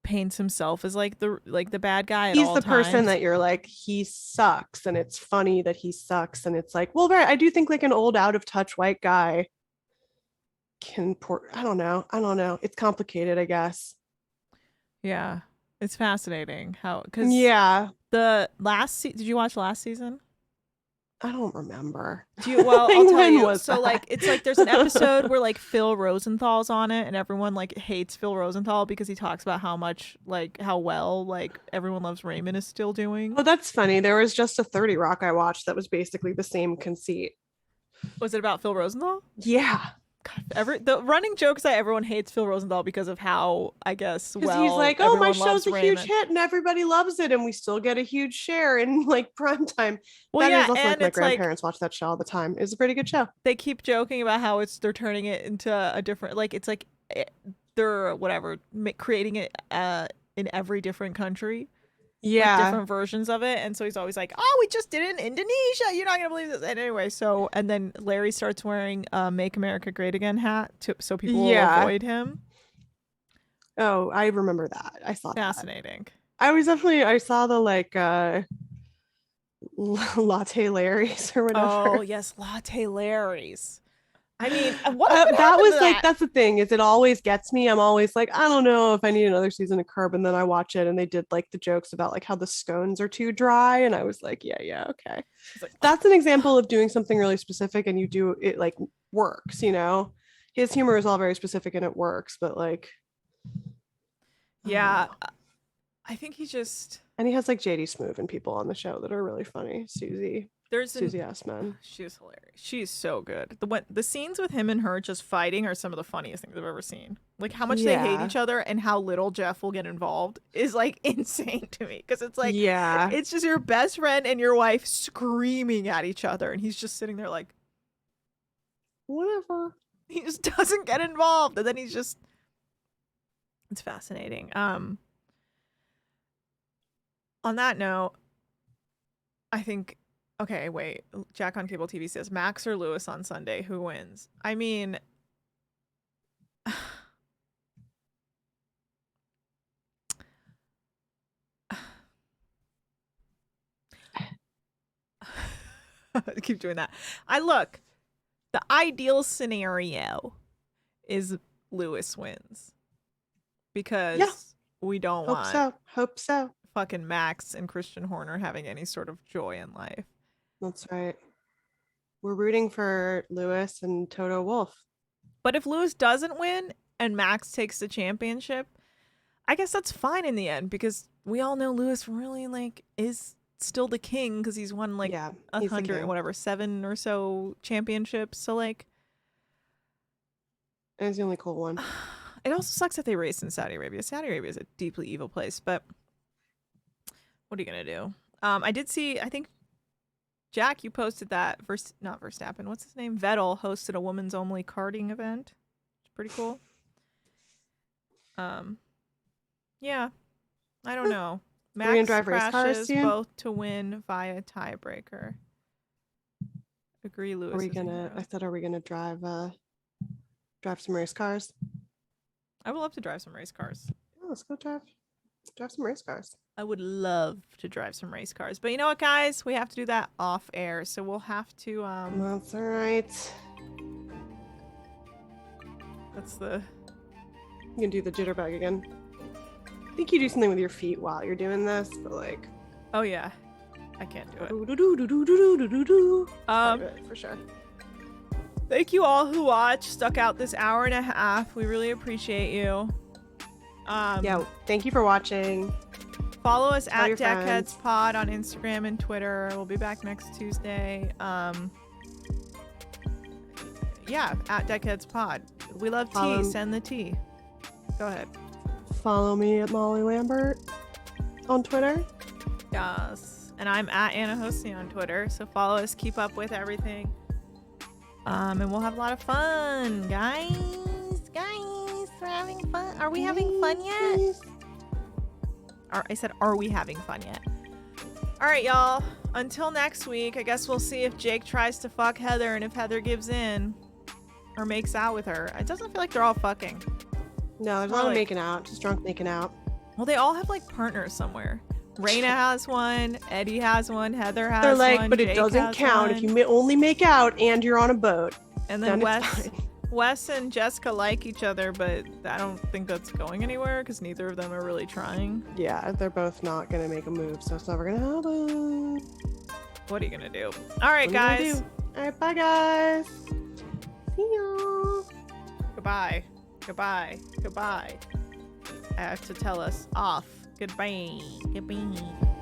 S1: paints himself as like the bad guy at all times.
S3: He's the person that you're like, he sucks, and it's funny that he sucks, and it's like, well, I do think like an old out of touch white guy can I don't know. It's complicated, I guess.
S1: Yeah, it's fascinating how, because the did you watch last season?
S3: I don't remember.
S1: Well, I'll tell you. So like, it's like there's an episode where like Phil Rosenthal's on it, and everyone like hates Phil Rosenthal because he talks about how well like Everyone Loves Raymond is still doing.
S3: Oh, that's funny. There was just a 30 Rock I watched that was basically the same conceit.
S1: Was it about Phil Rosenthal?
S3: Yeah.
S1: God, the running joke is that everyone hates Phil Rosenthal because of how, I guess, well,
S3: he's like, oh, my show's a
S1: Raymond.
S3: huge hit and everybody loves it, and we still get a huge share in like prime time.
S1: Well,
S3: that is also like my grandparents watch that show all the time. It's a pretty good show.
S1: They keep joking about how they're turning it into a different, like, it's like they're creating it in every different country.
S3: Yeah,
S1: like different versions of it. And so he's always like, oh, we just did it in Indonesia, you're not gonna believe this. And anyway, and then Larry starts wearing a Make America Great Again hat so people will avoid him.
S3: Oh, I remember that. I saw
S1: Fascinating.
S3: That. I saw the like Latte Larry's or whatever.
S1: Oh yes, Latte Larry's. I mean, what would
S3: that
S1: happen
S3: was
S1: to
S3: like
S1: that?
S3: that's the thing is it always gets me. I'm always like, I don't know if I need another season of Curb, and then I watch it and they did like the jokes about like how the scones are too dry, and I was like, yeah, okay.
S1: It's like,
S3: That's an example of doing something really specific and you do it like works, you know. His humor is all very specific and it works, but like I don't
S1: yeah,
S3: know.
S1: I think he just
S3: And he has like JD Smoove and people on the show that are really funny.
S1: there's
S3: Susie Essman.
S1: she's hilarious. She's so good. The scenes with him and her just fighting are some of the funniest things I've ever seen. Like how much they hate
S3: Yeah.
S1: each other and how little Jeff will get involved is like insane to me because it's like
S3: Yeah.
S1: it's just your best friend and your wife screaming at each other and he's just sitting there like
S3: Whatever.
S1: he just doesn't get involved and then he's just it's fascinating. On that note, I think okay, wait. Jack on Cable TV says Max or Lewis on Sunday, who wins? I mean I keep doing that. The ideal scenario is Lewis wins because
S3: Yeah.
S1: we don't
S3: Hope
S1: want
S3: so. Hope so.
S1: fucking Max and Christian Horner having any sort of joy in life.
S3: That's right. We're rooting for Lewis and Toto Wolff.
S1: But if Lewis doesn't win and Max takes the championship, I guess that's fine in the end because we all know Lewis really like is still the king because he's won like
S3: Yeah, he's the
S1: 100
S3: king.
S1: whatever 7 or so championships. So like
S3: And he's the only cool one.
S1: it also sucks that they raced in Saudi Arabia. Saudi Arabia is a deeply evil place, but what are you gonna do? I did see. I think Jack, you posted that. Not Verstappen. What's his name? Vettel hosted a women's only karting event. It's pretty cool. Yeah. I don't know.
S3: we gonna
S1: Max
S3: drive race cars
S1: crashes
S3: soon?
S1: both to win via tiebreaker. Agree, Lewis.
S3: Are we
S1: is a
S3: gonna?
S1: hero.
S3: I said, are we gonna drive some race cars?
S1: I would love to drive some race cars.
S3: Oh, let's go drive some race cars.
S1: I would love to drive some race cars. But you know what, guys? We have to do that off air. So we'll have to
S3: That's all right.
S1: that's the
S3: You can do the jitterbug again. I think you do something with your feet while you're doing this, but like.
S1: oh yeah. I can't do it.
S3: Do-do-do-do-do-do-do-do.
S1: Um
S3: Part of it, for sure.
S1: Thank you all who watched, stuck out this hour and a half. We really appreciate you.
S3: Yeah, thank you for watching.
S1: Follow us
S3: Tell
S1: at
S3: your
S1: Deckheads
S3: friends.
S1: Pod on Instagram and Twitter. We'll be back next Tuesday. Yeah, at Deckheads Pod. We love
S3: Follow-
S1: tea. Send the tea. Go ahead.
S3: Follow me at Molly Lambert on Twitter.
S1: Yes. And I'm at Anna Hosni on Twitter. So follow us, keep up with everything. And we'll have a lot of fun, guys. Guys, we're having fun. Are we having fun yet? I said, are we having fun yet? All right, y'all. Until next week, I guess we'll see if Jake tries to fuck Heather and if Heather gives in or makes out with her. It doesn't feel like they're all fucking.
S3: No, there's a
S1: More
S3: lot of
S1: like-
S3: making out. Just drunk making out.
S1: Well, they all have like partners somewhere. Raina has one, Eddie has one, Heather has
S3: They're like,
S1: one,
S3: but it
S1: Jake
S3: doesn't
S1: has
S3: count if
S1: one.
S3: you only make out and you're on a boat.
S1: And then
S3: Then it's fine.
S1: Wes and Jessica like each other, but I don't think that's going anywhere because neither of them are really trying.
S3: Yeah, they're both not gonna make a move, so it's never gonna happen.
S1: What are you gonna do? All right,
S3: What are you
S1: guys.
S3: gonna do? All right, bye guys. See ya.
S1: Goodbye. Goodbye. Goodbye. I have to tell us off. Goodbye. Goodbye.